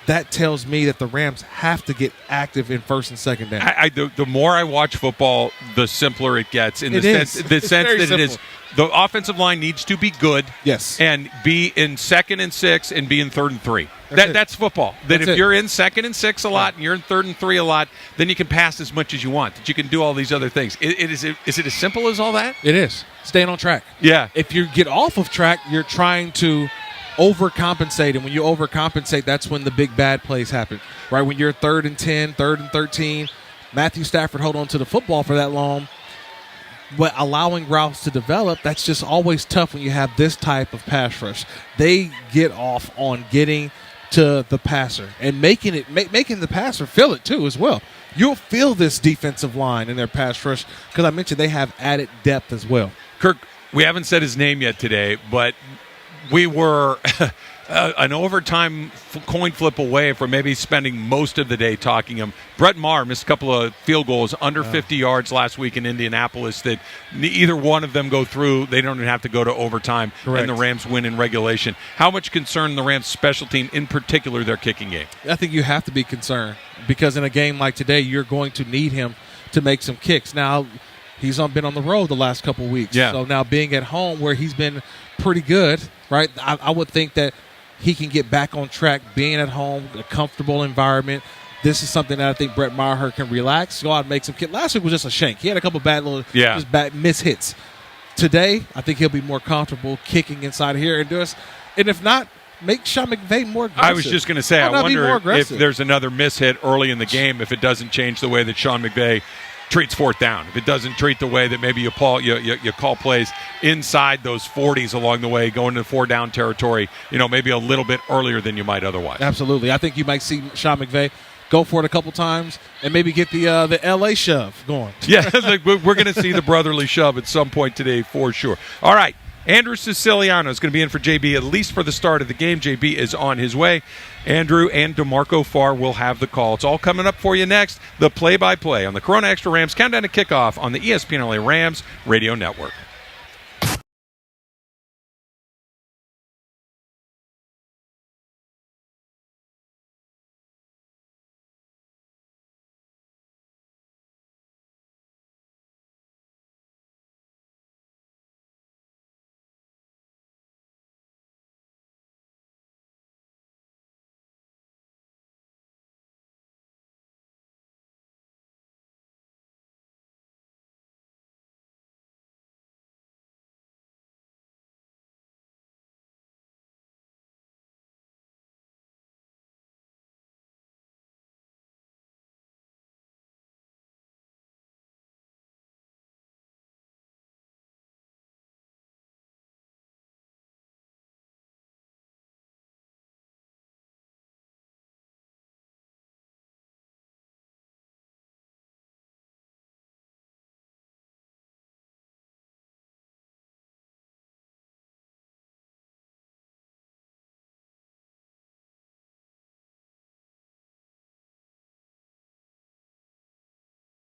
That tells me that the Rams have to get active in first and second down. The more I watch football, the simpler it gets. In the sense that it is, the offensive line needs to be good. Yes. And be in second and 6 and be in third and 3. That's football. If you're in second and 6 a lot and you're in third and 3 a lot, then you can pass as much as you want. That you can do all these other things. Is it as simple as all that? It is. Staying on track. Yeah. If you get off of track, you're trying to overcompensate, and when you overcompensate, that's when the big bad plays happen, right? When you're third and 10, third and 13, Matthew Stafford hold on to the football for that long, but allowing routes to develop, that's just always tough when you have this type of pass rush. They get off on getting to the passer and making the passer feel it too as well. You'll feel this defensive line in their pass rush because I mentioned they have added depth as well. Kirk, we haven't said his name yet today, but we were an overtime coin flip away from maybe spending most of the day talking him. Brett Maher missed a couple of field goals under 50 yards last week in Indianapolis that either one of them go through. They don't even have to go to overtime. Correct. And the Rams win in regulation. How much concern the Rams special team, in particular their kicking game? I think you have to be concerned because in a game like today, you're going to need him to make some kicks. Now, he's been on the road the last couple of weeks. Yeah. So now being at home where he's been pretty good, right, I would think that he can get back on track being at home, a comfortable environment. This is something that I think Brett Maher can relax, go out and make some kicks. Last week was just a shank. He had a couple bad miss hits. Today, I think he'll be more comfortable kicking inside of here. And if not, make Sean McVay more aggressive. I was just going to say, I wonder if there's another miss hit early in the game if it doesn't change the way that Sean McVay treats fourth down. If it doesn't treat the way that maybe you call plays inside those 40s along the way, going to 4-down territory, maybe a little bit earlier than you might otherwise. Absolutely. I think you might see Sean McVay go for it a couple times and maybe get the L.A. shove going. Yeah, we're going to see the brotherly shove at some point today for sure. All right. Andrew Siciliano is going to be in for JB at least for the start of the game. JB is on his way. Andrew and DeMarco Farr will have the call. It's all coming up for you next. The play-by-play on the Corona Extra Rams Countdown to Kickoff on the ESPN LA Rams Radio Network.